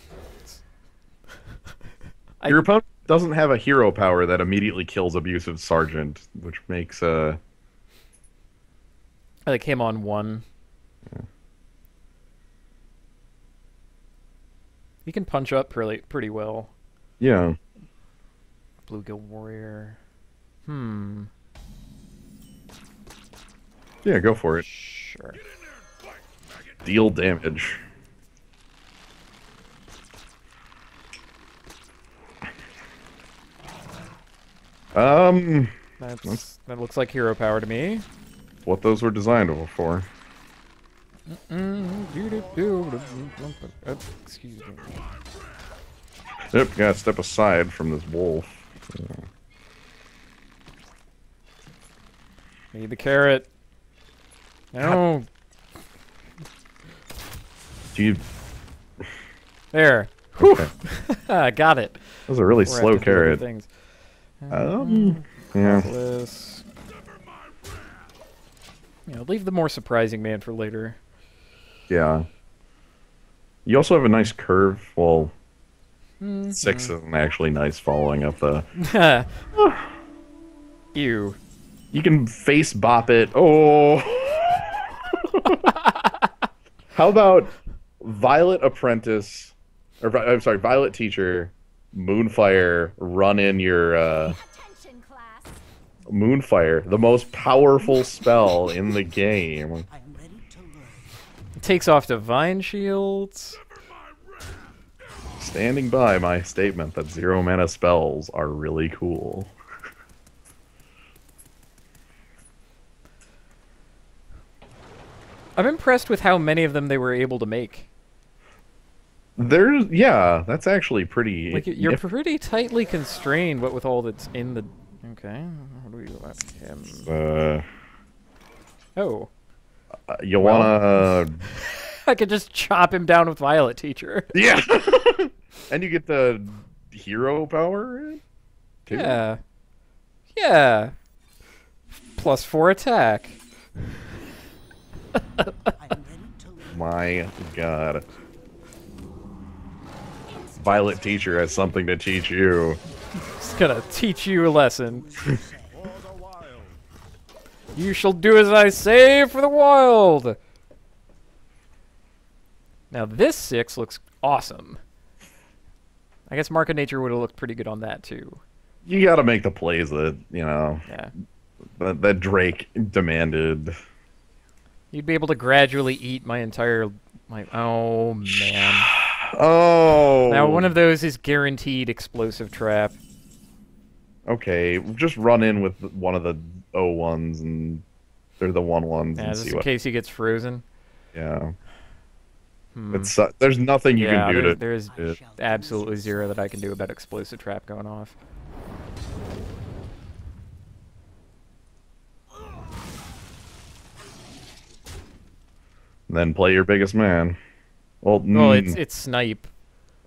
Your opponent doesn't have a hero power that immediately kills abusive sergeant, which makes I like him on 1. He can punch up pretty well. Yeah. Bluegill Warrior. Hmm. Yeah, go for it. Sure. Deal damage. That looks like hero power to me. What those were designed for. Excuse me. Yep, gotta step aside from this wolf. Need the carrot. No. Do you... There. Whew. Okay. Got it. That was a really Before I have slow to do other carrot. things. Yeah. This. Yeah, leave the more surprising man for later. Yeah. You also have a nice curve. Well, 6 isn't actually nice following up the... Ew. You can face bop it. Oh! How about Violet Apprentice... Or, I'm sorry, Violet Teacher, Moonfire, run in your... Attention, class. Moonfire, the most powerful spell in the game. I'm ready to learn. It takes off divine shields. Standing by my statement that 0 mana spells are really cool. I'm impressed with how many of them they were able to make. Yeah, that's actually pretty... Like, you're pretty tightly constrained, what with all that's in the... Okay, what do we let him... Oh. You wanna... I could just chop him down with Violet Teacher. Yeah! And you get the hero power, too? Yeah. Yeah. +4 attack. I'm ready to learn. My god. Violet Teacher has something to teach you. Just gonna teach you a lesson. For the wild. You shall do as I say for the wild. Now this 6 looks awesome. I guess Mark of Nature would have looked pretty good on that too. You gotta make the plays that, you know, Yeah. that Drake demanded. You'd be able to gradually eat my entire... Oh, man. Oh! Now one of those is guaranteed explosive trap. Okay, just run in with one of the 0-1s and they're the 1-1s Yeah, and just see in what... case he gets frozen. Yeah. It's, there's nothing you can do to... There's absolutely zero that I can do about explosive trap going off. Then play your biggest man. Well, Well, it's snipe.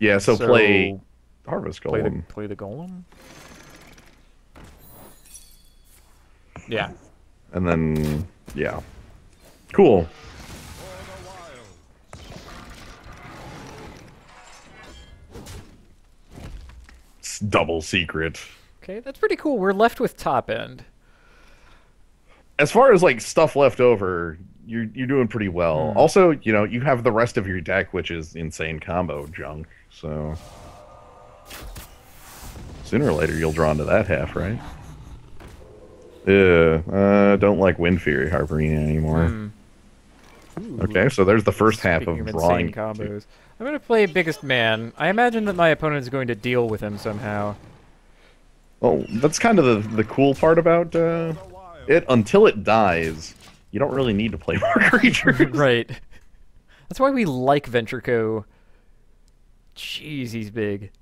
yeah, so play Harvest Play Golem. play the golem. Yeah. And then, yeah. Cool. For the wild. It's double secret. Okay, that's pretty cool. We're left with top end. As far as like stuff left over, you're doing pretty well. Also, you know, you have the rest of your deck, which is insane combo junk. So sooner or later, you'll draw into that half, right? Don't like Wind Fury Harpering anymore. Okay, so there's the first half Speaking of of drawing. insane combos. I'm gonna play biggest man. I imagine that my opponent is going to deal with him somehow. Well, that's kind of the cool part about it. Until it dies, you don't really need to play more creatures. Right. That's why we like Ventrico. Jeez, he's big.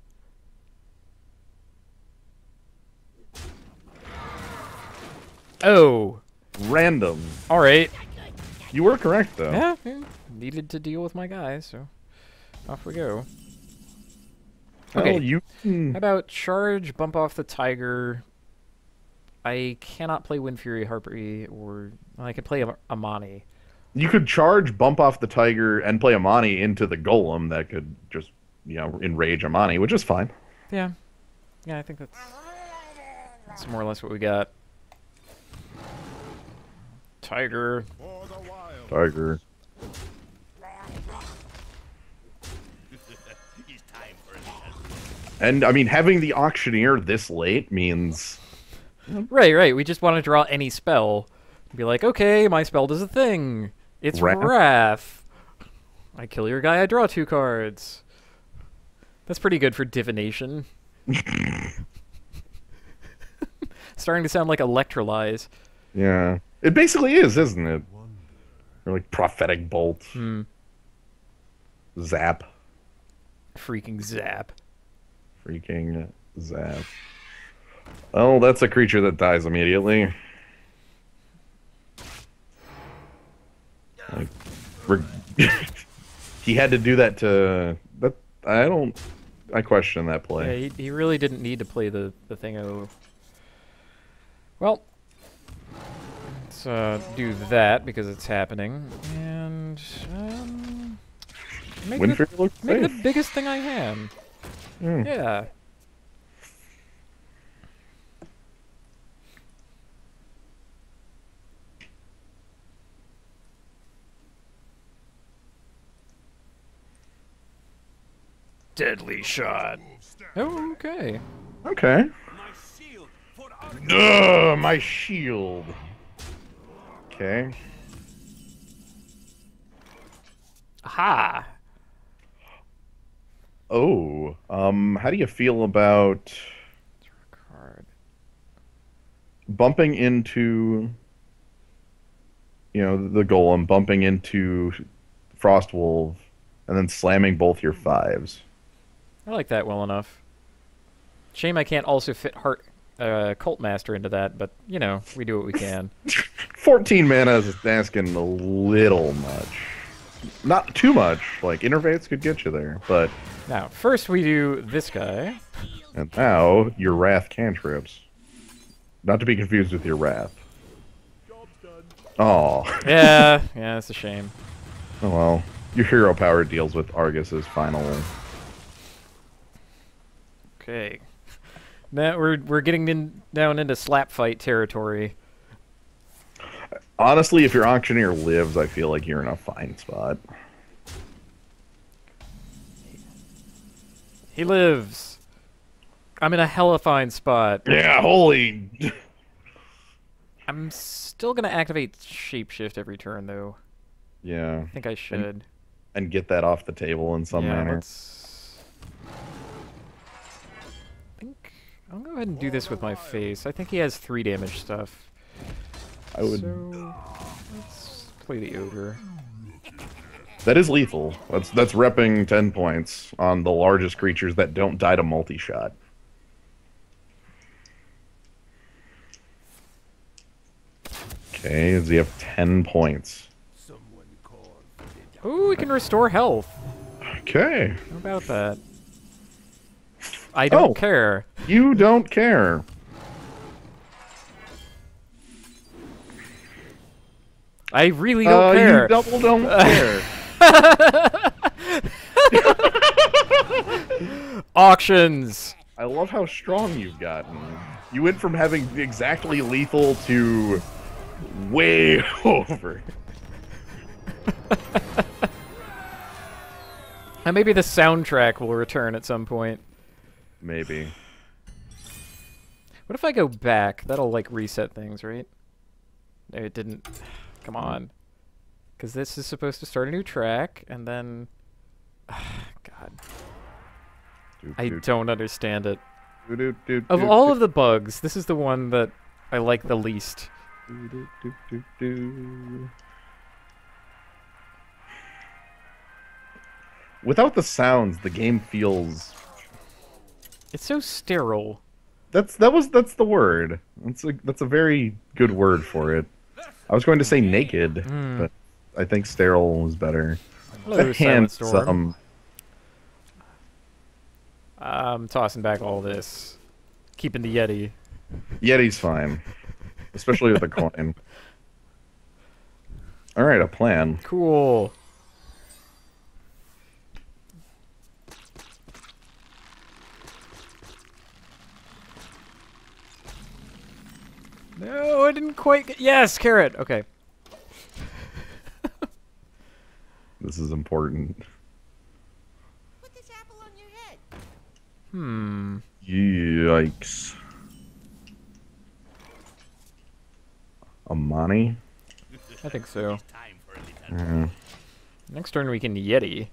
Oh. Random. All right. You were correct, though. Yeah, needed to deal with my guys, so off we go. Okay. Well, you How about charge, bump off the tiger? I cannot play Wind Fury Harpy, or I could play Amani. You could charge, bump off the tiger, and play Amani into the golem that could just, you know, enrage Amani, which is fine. Yeah. Yeah, I think that's more or less what we got. Tiger. For the wild. Tiger. He's And, I mean, having the auctioneer this late means... Right. We just want to draw any spell. Be like, okay, my spell does a thing. It's Wrath? Wrath. I kill your guy, I draw 2 cards. That's pretty good for divination. Starting to sound like Electrolyze. Yeah. It basically is, isn't it? Or like prophetic bolt. Zap. Freaking zap. Freaking zap. Oh, that's a creature that dies immediately. Like, he had to do that to... That, I question that play. Yeah, he really didn't need to play the thing. Well, let's do that because it's happening. And... make Winfrey looks the safe. biggest thing I can. Yeah. Deadly shot. Oh, okay. Okay. My shield for Ugh, my shield. Okay. Aha! Oh, how do you feel about Card. bumping into, the golem, bumping into Frostwolf, and then slamming both your 5s? I like that well enough. Shame I can't also fit Cult Master into that, but, we do what we can. 14 mana is asking a little much. Not too much. Like, Innervates could get you there, but... Now, first we do this guy. And now, your Wrath cantrips. Not to be confused with your Wrath. Oh. Yeah, it's a shame. Oh well. Your hero power deals with Argus's final... Okay. Now we're getting down into slap fight territory. Honestly, if your auctioneer lives, I feel like you're in a fine spot. He lives. I'm in a hella fine spot. Yeah, holy... I'm still gonna activate Shapeshift every turn, though. Yeah. I think I should. And get that off the table in some manner. I think I'll go ahead and do this with my face. I think he has 3 damage stuff. I would... So, let's play the Ogre. That is lethal. That's repping 10 points on the largest creatures that don't die to multi-shot. Okay, does he have 10 points? Ooh, we can restore health. Okay. How about that? I don't care. You don't care. I really don't care. You double don't care. Auctions. I love how strong you've gotten. You went from having exactly lethal to way over. And maybe the soundtrack will return at some point. Maybe. What if I go back? That'll, like, reset things, right? No, it didn't. Come on. Because this is supposed to start a new track, and then... God. I don't understand it. Of all of the bugs, this is the one that I like the least. Without the sounds, the game feels... It's so sterile. That's the word. That's a very good word for it. I was going to say naked, but I think sterile was better. Hello, Silent Storm. Handsome. I'm tossing back all this. Keeping the Yeti. Yeti's fine. Especially with a coin. Alright, a plan. Cool. No, I didn't quite get... Yes, carrot! Okay. This is important. Put this apple on your head. Yikes. Amani? I think so. Time for a little. Next turn we can Yeti.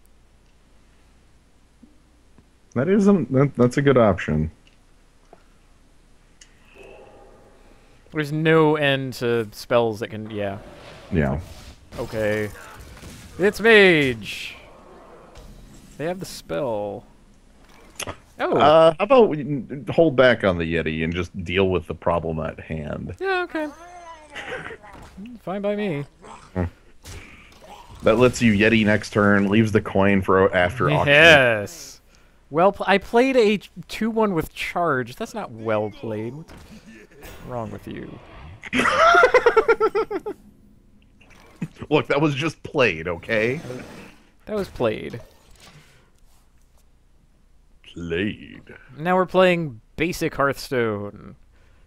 That's a good option. There's no end to spells that can... Yeah. Yeah. Okay. It's Mage! They have the spell. Oh! How about we hold back on the Yeti and just deal with the problem at hand? Yeah, okay. Fine by me. That lets you Yeti next turn, leaves the coin for after auction. Yes! Well, I played a 2-1 with charge. That's not well played. What's wrong with you? Look, that was just played, okay? That was played. Played. Now we're playing basic Hearthstone.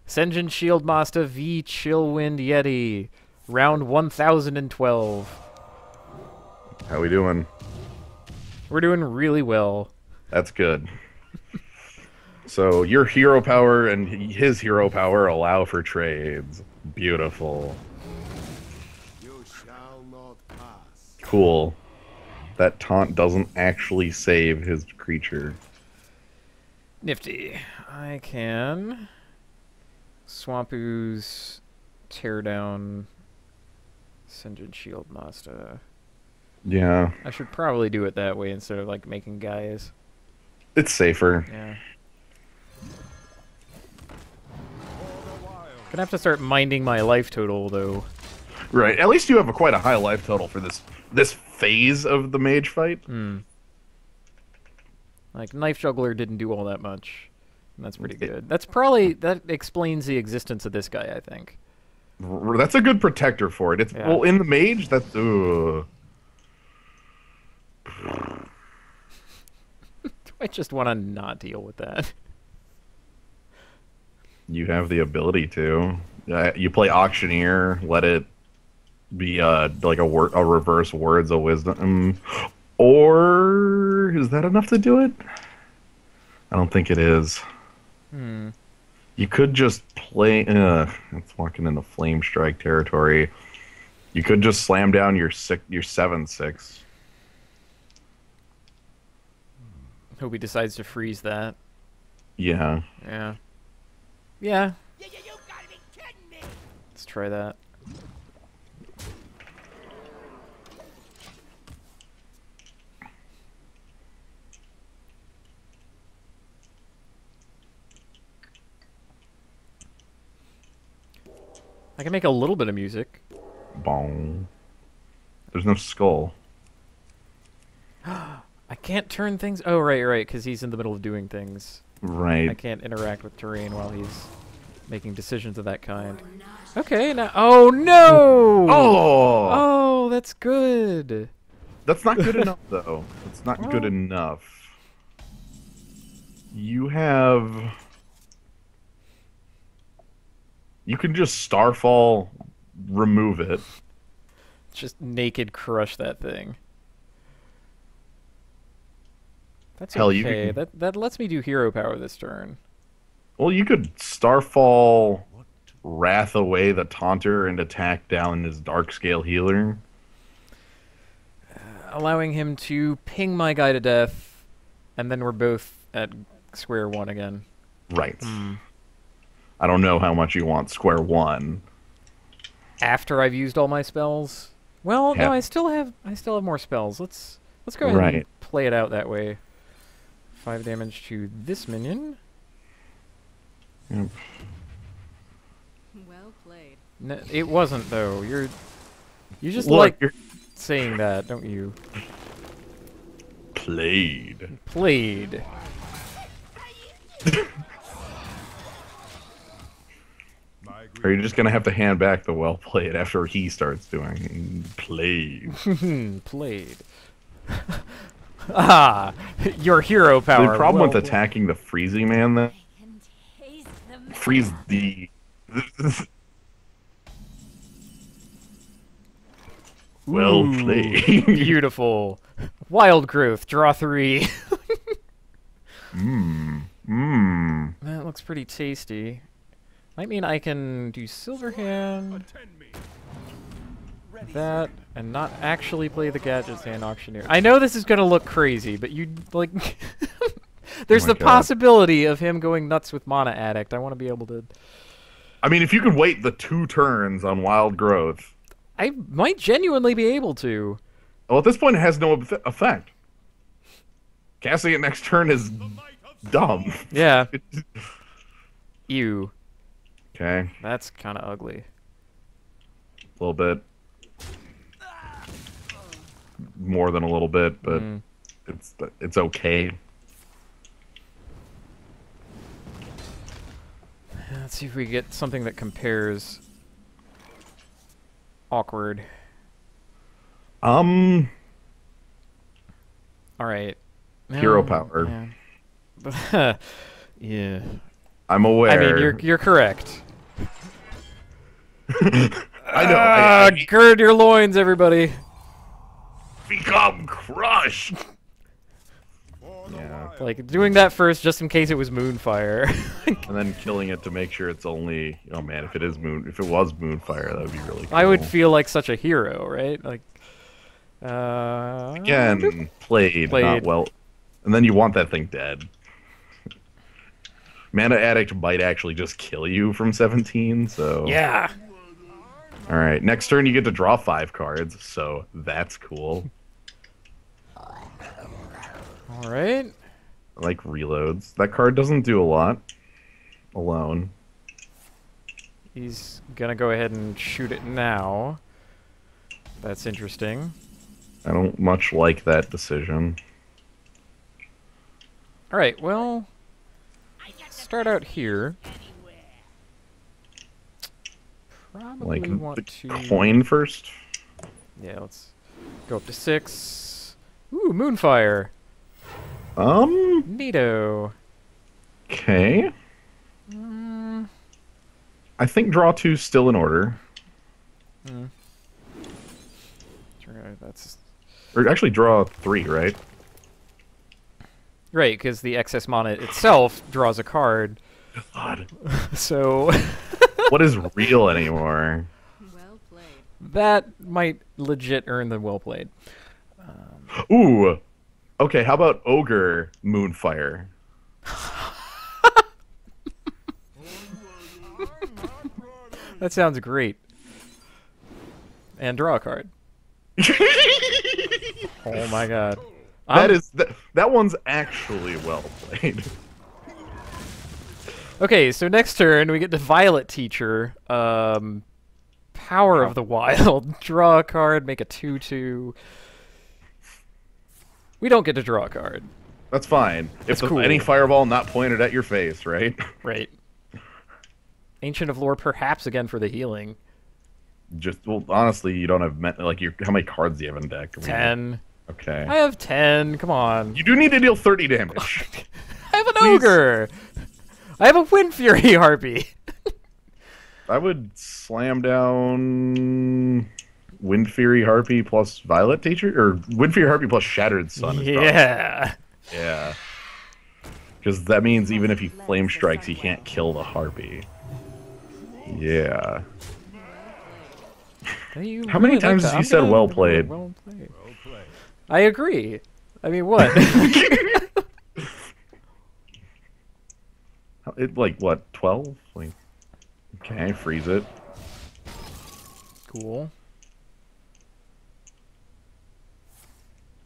Senjin Shieldmaster v Chillwind Yeti. Round 1012. How we doing? We're doing really well. That's good. So your hero power and his hero power allow for trades. Beautiful. You shall not pass. Cool. That taunt doesn't actually save his creature. Nifty. I can Swamp Ooze, tear down Senjin Shieldmaster. Yeah. I should probably do it that way instead of like making guys. It's safer. Yeah. For the wild. Gonna have to start minding my life total though. Right. At least you have quite a high life total for this phase of the mage fight. Like Knife Juggler didn't do all that much. And that's pretty good. That explains the existence of this guy, I think. That's a good protector for it. It's Yeah. well in the mage. That's I just want to not deal with that. you have the ability to. You play auctioneer. Let it be like a reverse words of wisdom. Or is that enough to do it? I don't think it is. You could just play. It's walking into flame strike territory. You could just slam down your 7/6. Hope he decides to freeze that. Yeah. Yeah. Yeah. You gotta be kidding me! Let's try that. I can make a little bit of music. Bong. There's no skull. I can't turn things... Oh, right, because he's in the middle of doing things. Right. I can't interact with terrain while he's making decisions of that kind. Okay, now... Oh, no! Oh! Oh, that's good. That's not good enough, though. It's not good Well- enough. You have... You can just Starfall, remove it. Just naked crush that thing. That's Hell, you okay. can- That lets me do hero power this turn. Well, you could Starfall, Wrath away the Taunter, and attack down his Darkscale Healer. Allowing him to ping my guy to death, and then we're both at square one again. Right. I don't know how much you want square one. After I've used all my spells? Well, Yeah. no, I still have more spells. Let's go ahead and Right. play it out that way. 5 damage to this minion. Yep. Well played. No, it wasn't though. You just Look, like you're saying that, don't you? played. Played. My Are you just gonna have to hand back the well played after he starts doing played? Played. Ah, your hero power. The problem well with attacking the freezing man then And taste the freeze the well Ooh, played. Beautiful. Wild growth. Draw 3. That looks pretty tasty. Might mean I can do Silverhand, Attend me. that, and not actually play the Gadgets and Auctioneer. I know this is gonna look crazy, but you, like... There's Oh the my God. possibility of him going nuts with Mana Addict. I want to be able to... I mean, if you can wait the 2 turns on Wild Growth... I might genuinely be able to. Well, at this point, it has no effect. Casting it next turn is dumb. Yeah. Ew. Okay, That's kind of ugly. a little bit. More than a little bit, but it's okay. Let's see if we get something that compares. Awkward. All right. Hero power. Yeah. Yeah. I'm aware. I mean, you're correct. I know. I Gird your loins, everybody. become crushed. Yeah, Like doing that first, just in case it was Moonfire. and then killing it to make sure it's only. Oh man, if it was Moonfire, that would be really cool. I would feel like such a hero, right? Like. Again, played not well, and then you want that thing dead. Mana Addict might actually just kill you from 17, so... Yeah. Alright, next turn you get to draw 5 cards, so that's cool. Alright. I like reloads. That card doesn't do a lot. Alone. He's gonna go ahead and shoot it now. That's interesting. I don't much like that decision. Alright, well... Start out here. Probably Like, want the to... coin first? Yeah, let's go up to 6. Ooh, Moonfire. Neato. Okay. I think draw 2's still in order. That's... Or actually draw 3, right? Right, because the excess mana itself draws a card. God. So... What is real anymore? Well played. that might legit earn the well played. Ooh. Okay, how about Ogre Moonfire? That sounds great. And draw a card. Oh my god. That one's actually well played. Okay, so next turn we get the Violet Teacher. Power of the Wild. Draw a card, make a 2/2. We don't get to draw a card. That's fine. That's If cool. any fireball not pointed at your face, right? Right. Ancient of Lore, perhaps again for the healing. Just well, honestly, you don't have how many cards do you have in deck? I mean, 10. Okay. I have 10. Come on. You do need to deal 30 damage. I have an Please. Ogre. I have a Wind Fury Harpy. I would slam down Wind Fury Harpy plus Violet Teacher, or Wind Fury Harpy plus Shattered Sun. Is Yeah. yeah. Because that means even if he Flame Strikes, he can't kill the Harpy. Yeah. How many times has he said well played? Well played. I agree. I mean, what? Like, what, 12? Like, okay, freeze it. Cool.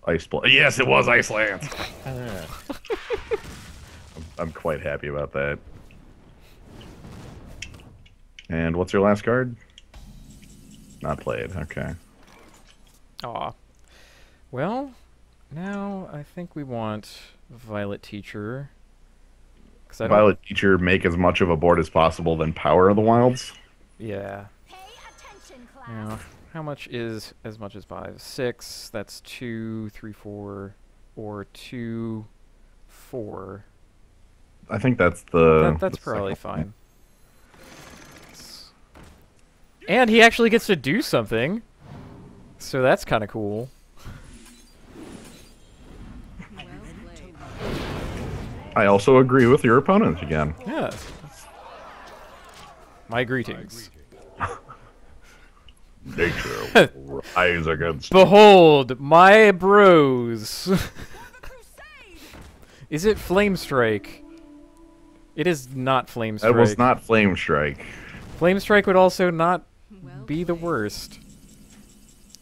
Ice Blast. Yes, it was Ice Lance! I'm quite happy about that. And what's your last card? Not played, okay. Aw. Well, now I think we want Violet Teacher. Violet Teacher, make as much of a board as possible, then Power of the Wilds. Yeah. Pay attention, class. Now, how much is as much as 5? 6. That's 2, 3, 4, or 2, 4. I think that's the... That's the probably second fine. And he actually gets to do something. So that's kind of cool. Well played. I also agree with your opponent again. Yes. My greetings. Nature will rise against. Behold, my bros. Is it Flame Strike? It is not Flame Strike. That was not Flame Strike. Flame Strike would also not be the worst.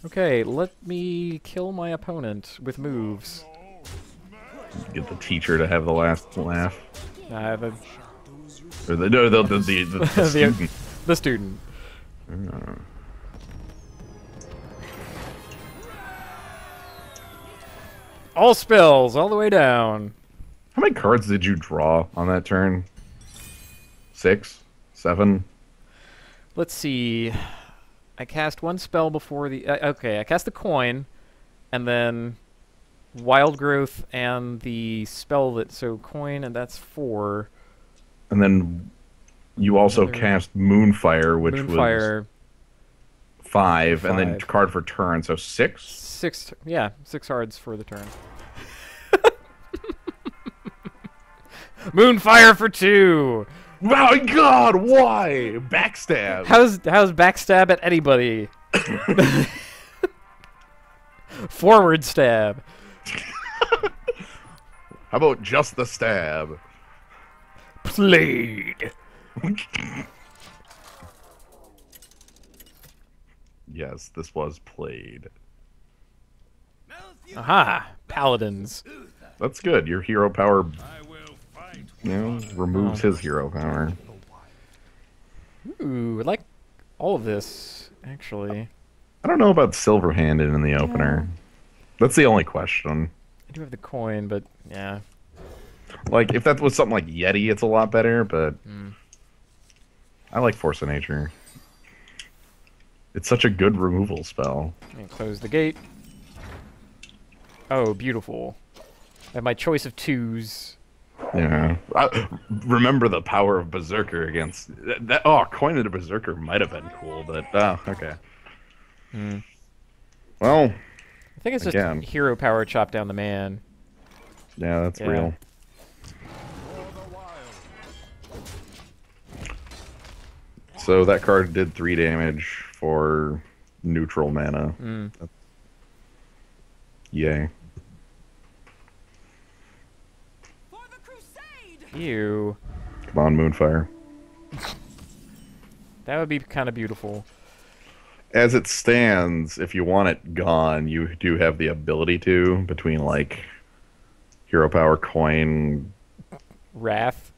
Okay, let me kill my opponent with moves. Get the teacher to have the last laugh. The Or the student. The student. All spells, all the way down. How many cards did you draw on that turn? 6? 7? Let's see. I cast one spell before the... okay, I cast the coin, and then Wild Growth and the spell that... So coin, and that's 4. And then you also cast Moonfire, which Moonfire, was 5, and then card for turn, so 6? 6, yeah, 6 cards for the turn. Moonfire for 2! My god, why? Backstab! How's backstab at anybody? Forward stab. How about just the stab? Played. Yes, this was played. Aha! Paladins. That's good. Your hero power, removes his hero power. Ooh, I like all of this, actually. I don't know about silver-handed in the opener. That's the only question. I do have the coin, but yeah. Like, if that was something like Yeti, it's a lot better, but... I like Force of Nature. It's such a good removal spell. And close the gate. Oh, beautiful. I have my choice of 2s. Yeah. Remember the power of Berserker against... Coin of the Berserker might have been cool, but... okay. Well... I think it's just hero power chop down the man. Yeah, that's real. So that card did 3 damage for neutral mana. Yay. For the crusade! Ew. Come on, Moonfire. That would be kind of beautiful. As it stands, if you want it gone, you do have the ability to, between, like, hero power, coin... Wrath.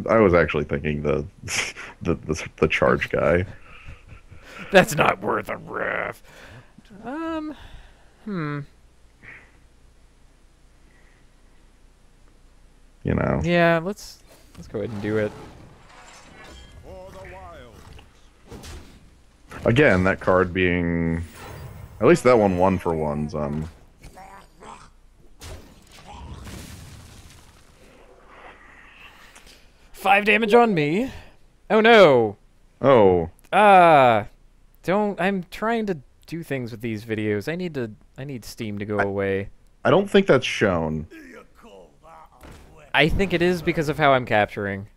I was actually thinking the charge guy. That's not worth a wrath. You know. Yeah, let's go ahead and do it. Again, that card being... At least that one 1-for-1's on... 5 damage on me. Oh no. Oh. I'm trying to do things with these videos. I need Steam to go away. I don't think that's shown. I think it is because of how I'm capturing.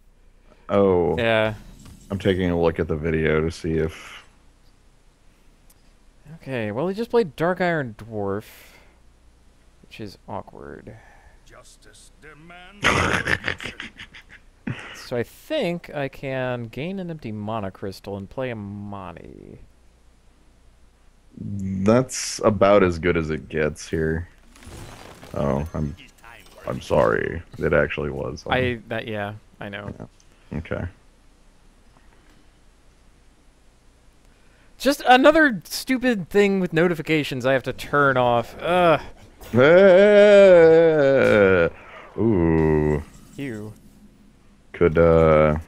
Oh. Yeah. I'm taking a look at the video to see if... Okay, well, he just played Dark Iron Dwarf, which is awkward. Justice demands. So I think I can gain an empty mana crystal and play a Mani. That's about as good as it gets here. Oh, I'm sorry. It actually was. Yeah, I know. Yeah. Okay. Just another stupid thing with notifications I have to turn off. Ugh. Ooh. Ew. Could the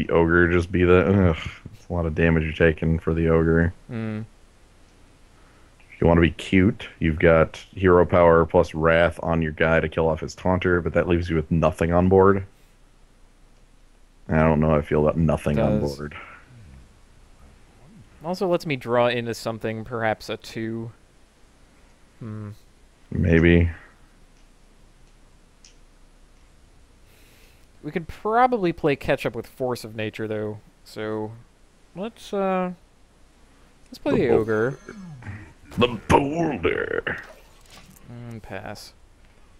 ogre just be the... Ugh, it's a lot of damage you're taking for the ogre. If you want to be cute, you've got hero power plus wrath on your guy to kill off his taunter, but that leaves you with nothing on board. I don't know how I feel about nothing on board. Also lets me draw into something, perhaps a 2. Maybe. We could probably play catch up with Force of Nature though. So let's play the ogre. The boulder. Pass.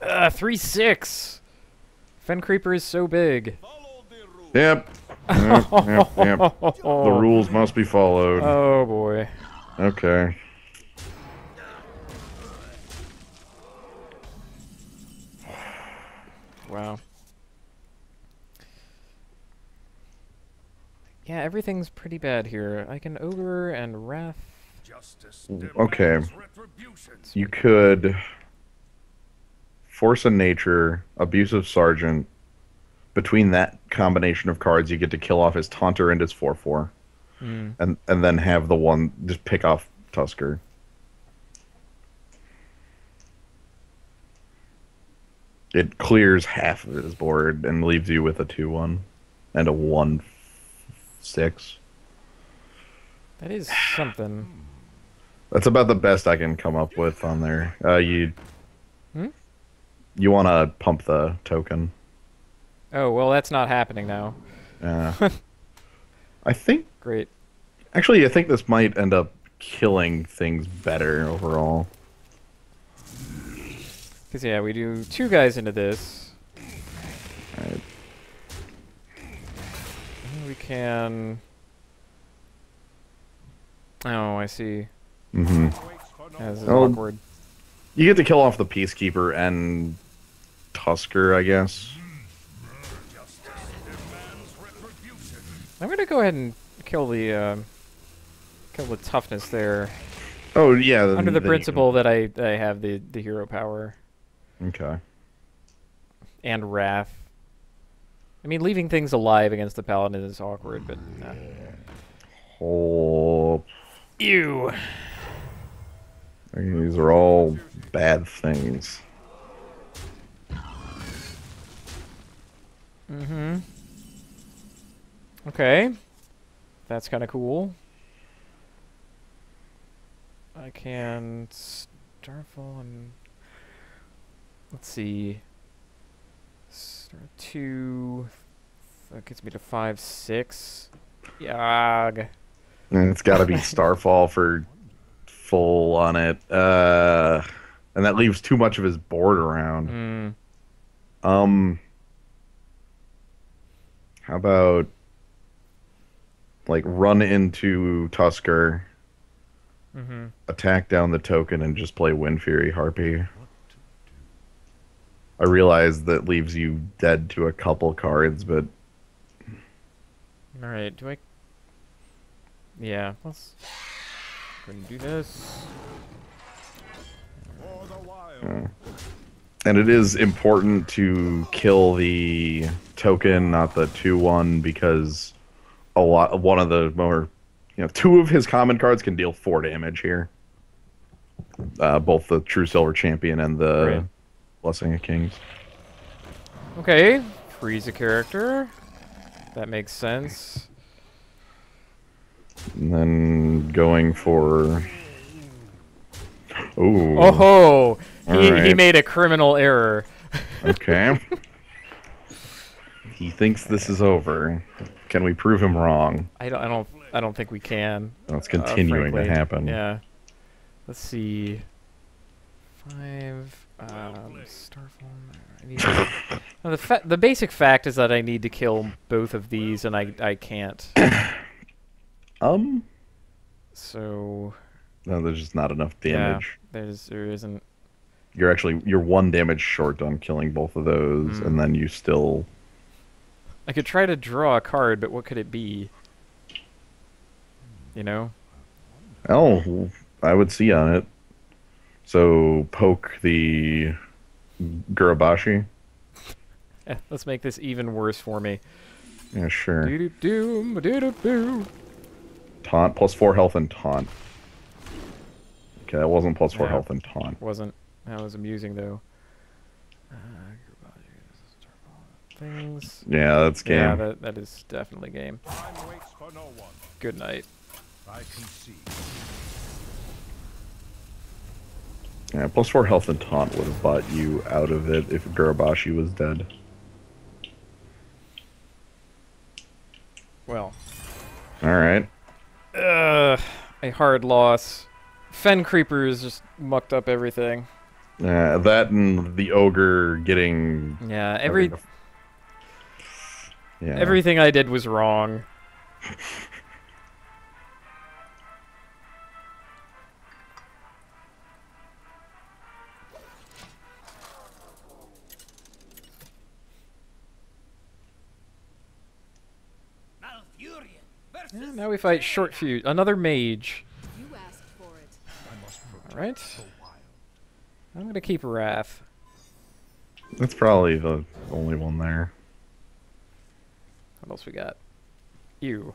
3/6. Fen Creeper is so big. Yep. Yep. The rules must be followed. Oh boy. Okay. Wow. Yeah, everything's pretty bad here. I can ogre and wrath. Justice Okay. demands retribution. You could Force of Nature, Abusive Sergeant. Between that combination of cards, you get to kill off his Taunter and his 4/4. And then have the one just pick off Tusker. It clears half of his board and leaves you with a 2/1 and a 1/6. That is something. That's about the best I can come up with on there. You want to pump the token. Oh, well, that's not happening now. I think. Great. Actually, I think this might end up killing things better overall. Because, yeah, we do 2 guys into this. Right. And we can... Oh, I see. As is Oh. awkward. You get to kill off the Peacekeeper and Tusker, I guess. I'm gonna go ahead and kill the toughness there. Oh yeah. Under the principle that I have the hero power Okay. and wrath. I mean, leaving things alive against the paladin is awkward, but Oh. ew. These are all bad things. Okay, that's kind of cool. I can Starfall and let's see. Start 2. That gets me to 5/6. Yag. And it's got to be Starfall for full on it. And that leaves too much of his board around. How about like run into Tusker, attack down the token, and just play Wind Fury Harpy? I realize that leaves you dead to a couple cards, but All right, do I? Yeah, let's go and do this. For the wild. and it is important to kill the token, not the 2/1, because one of the more, 2 of his common cards can deal 4 damage here. Both the True Silver Champion and the Right. Blessing of Kings. Okay, freeze a character. That makes sense. And then going for... Ooh. Oh, he Alright. made a criminal error. Okay. He thinks this is over. Can we prove him wrong? I don't think we can. It's continuing to frankly. happen. Yeah. Let's see. 5. Starfall. I need now, the basic fact is that I need to kill both of these, and I can't. So. No, there's just not enough damage. Yeah, there isn't. You're 1 damage short on killing both of those, and then you still... I could try to draw a card, but what could it be? Oh, I would see on it. So, poke the Gurabashi. Let's make this even worse for me. Yeah, sure. Do-do-do-do-do-do. Taunt, +4 health and taunt. Okay, that wasn't +4 Yeah. health and taunt. Wasn't. That was amusing though. Things. Yeah, that's game. Yeah, that is definitely game. Time waits for no one. Good night. I can see. Yeah, +4 health and taunt would have bought you out of it if Gurabashi was dead. a hard loss. Fen Creepers just mucked up everything. That and the ogre getting... Yeah, Yeah. everything I did was wrong. Malfurion versus Yeah, now we fight Short Fuse, another mage. You asked for it. I must protect Alright. the wild. I'm gonna keep Wrath. That's probably the only one there. What else we got? You.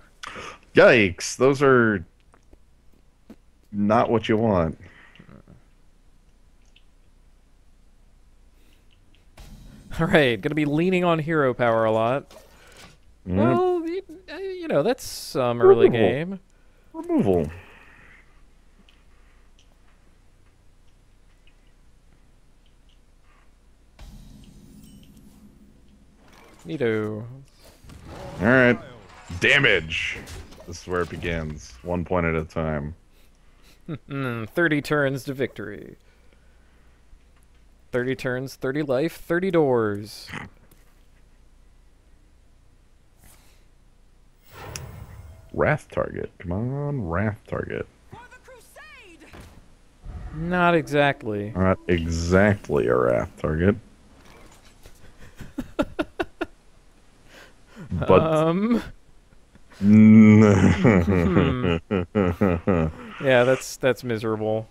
Yikes! Those are not what you want. Alright, gonna be leaning on hero power a lot. Mm, Well, you know, that's some early Removal. game. Removal. Neato. Alright. Damage! This is where it begins. 1 point at a time. 30 turns to victory. 30 turns, 30 life, 30 doors. Wrath target. Come on, Wrath target. For the crusade! Not exactly. Not exactly a Wrath target. But... Yeah, that's miserable.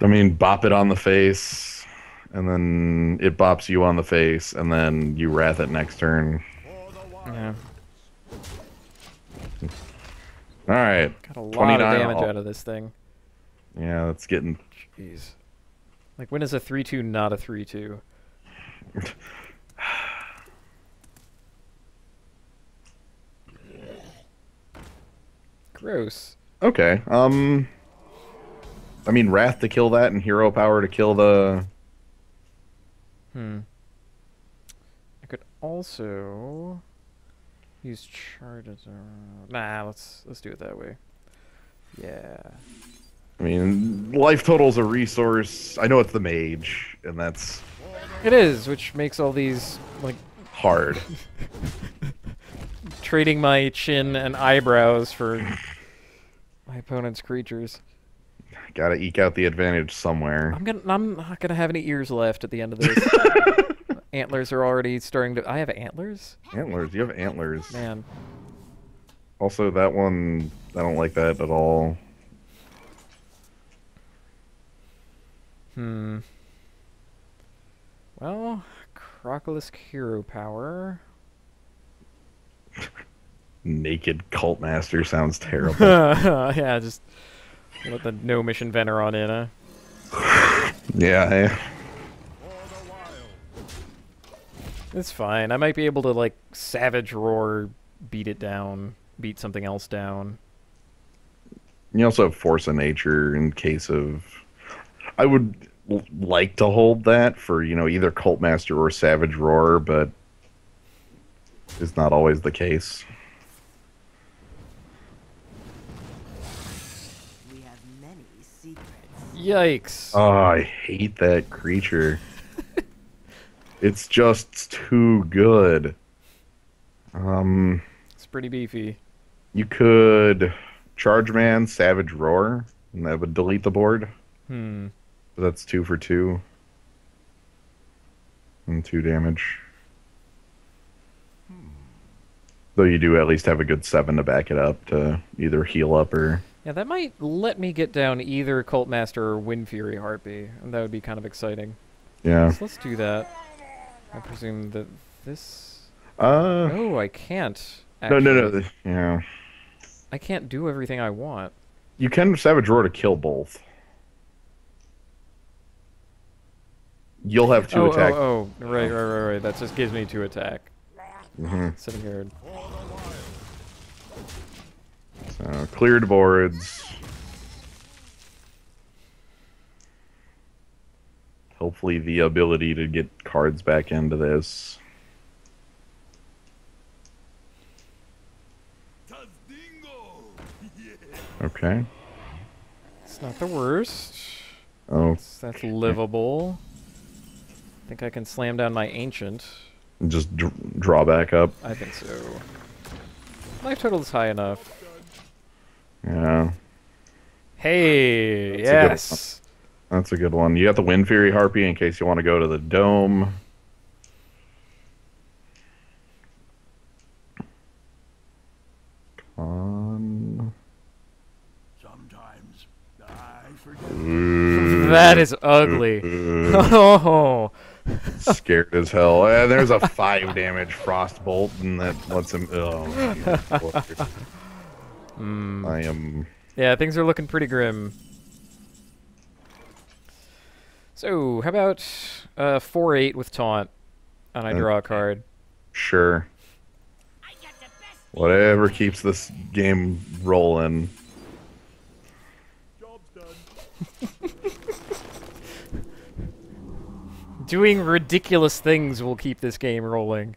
I mean, bop it on the face, and then it bops you on the face, and then you Wrath it next turn. Yeah. Alright. Got a lot of 29 damage all. out of this thing. Yeah, that's getting... Jeez. Like, when is a 3-2 not a 3-2? Gross. Okay, I mean, Wrath to kill that, and Hero Power to kill the... I could also use charges. Nah, let's do it that way. Yeah. I mean, life total's a resource. I know it's the mage, and that's It is, which makes all these like hard. trading my chin and eyebrows for my opponent's creatures. Gotta eke out the advantage somewhere. I'm not gonna have any ears left at the end of this. Antlers are already starting to. I have antlers? Antlers, you have antlers. Man. Also, that one, I don't like that at all. Well, Crocolisk hero power. Naked Cult Master sounds terrible. Yeah, just let the Gnomish Inventor on in, huh? Yeah, It's fine. I might be able to, like, Savage Roar, beat it down, beat something else down. you also have Force of Nature in case of... I would like to hold that for, you know, either Cult Master or Savage Roar, but it's not always the case. We have many secrets. Yikes. Oh, I hate that creature. It's just too good. It's pretty beefy. You could Charge Man, Savage Roar, and that would delete the board. But that's 2 for 2. And 2 damage. Though you do at least have a good 7 to back it up to either heal up or... Yeah, that might let me get down either Cult Master or Wind Fury Harpy, and that would be kind of exciting. Yeah. So let's do that. I presume that this... No, Oh, I can't. no, Actually. no. Yeah. I can't do everything I want. You can Savage Roar to kill both. You'll have 2 attack. Right. That just gives me 2 attack. Mhm. 7 yard. So, cleared boards. Hopefully the ability to get cards back into this. Okay. It's not the worst. Oh, That's livable. I think I can slam down my ancient. just draw back up. I think so. Life total is high enough. Yeah. Hey, That's a good yes. That's a good one. You got the Wind Fury Harpy in case you want to go to the Dome. Come on. Sometimes I forget. That is ugly. Oh. Scared as hell. There's a 5 damage Frost Bolt, and that lets him. Oh, I am. Yeah, things are looking pretty grim. So, how about 4/8 with taunt, and I draw a card. Sure. I got the best Whatever keeps this game rolling. Job's done. Doing ridiculous things will keep this game rolling.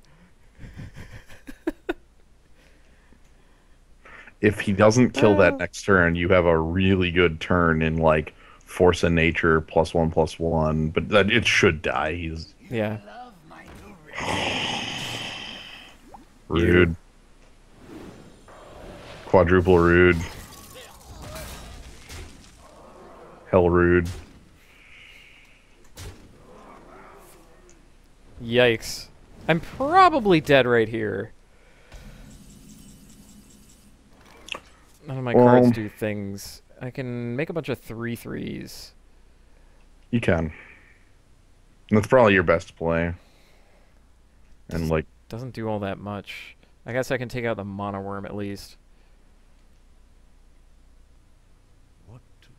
If he doesn't kill that next turn, you have a really good turn in like Force of Nature +1/+1, but that it should die. He's Yeah. love my new rude. Quadruple rude. Hell rude. Yikes. I'm probably dead right here. None of my cards do things. I can make a bunch of 3/3s. You can. That's probably your best play. And like Doesn't do all that much. I guess I can take out the Mono Worm at least.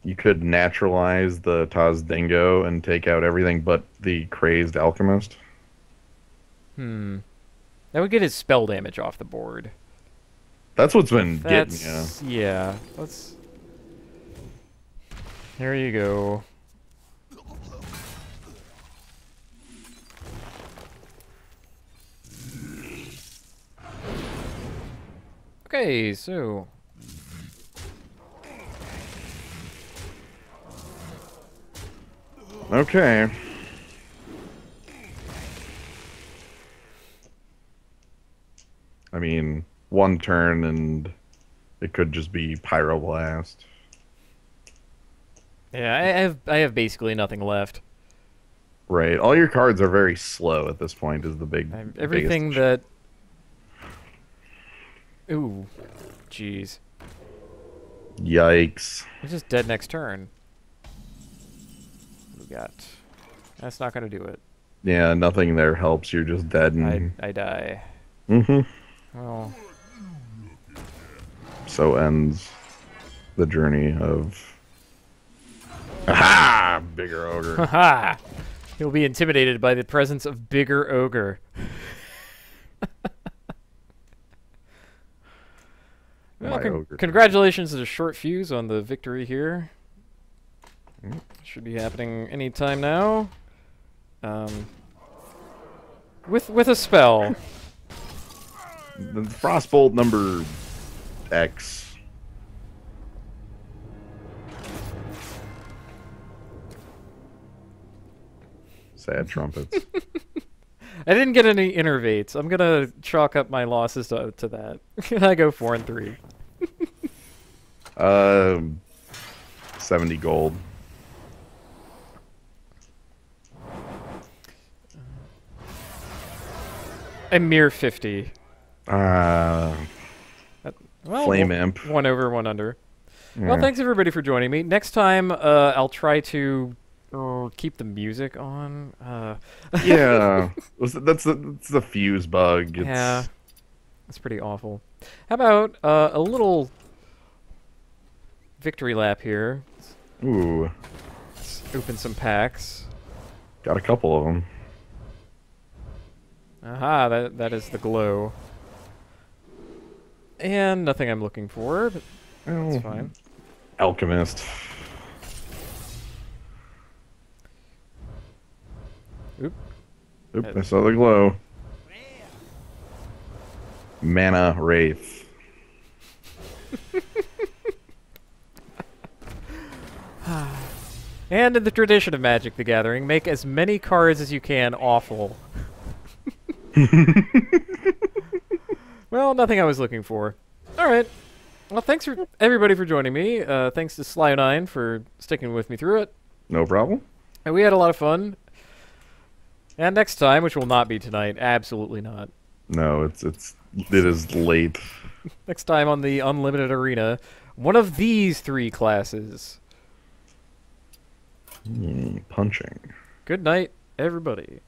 you could naturalize the Taz Dingo and take out everything but the Crazed Alchemist. That would get his spell damage off the board. That's what's been getting you. That's yeah. Let's. There you go. Okay, so Okay. I mean, one turn and it could just be Pyroblast. yeah, I have basically nothing left. Right. All your cards are very slow at this point is the Everything biggest that. Ooh, jeez. Yikes. It's just dead next turn. What do we got? That's not gonna do it. Yeah, nothing there helps. You're just dead and I die. Well, so ends the journey of Aha! Bigger ogre. haha! You'll be intimidated by the presence of bigger ogre. Well, My ogre. congratulations to the short fuse on the victory here. Should be happening anytime now. With a spell. The Frostbolt number X. Sad trumpets. I didn't get any innervates. I'm gonna chalk up my losses to that. I go 4 and 3. 70 gold. A mere 50. Uh, Well, Flame Imp. 1 over, 1 under. Yeah. Well, thanks everybody for joining me. Next time, I'll try to keep the music on. Yeah, that's the fuse bug. It's, Yeah, that's pretty awful. How about a little victory lap here? Ooh, Let's open some packs. got a couple of them. Aha, that is the glow. And nothing I'm looking for, but that's fine. Alchemist. Oop. Oop, I saw the glow. Mana Wraith. And in the tradition of Magic the Gathering, make as many cards as you can awful. Well, nothing I was looking for. Alright. Well, thanks for everybody for joining me. Thanks to Sly09 for sticking with me through it. No problem. And we had a lot of fun. And next time, which will not be tonight, absolutely not. No, it is late. Next time on the Unlimited Arena, one of these 3 classes. Punching. Good night, everybody.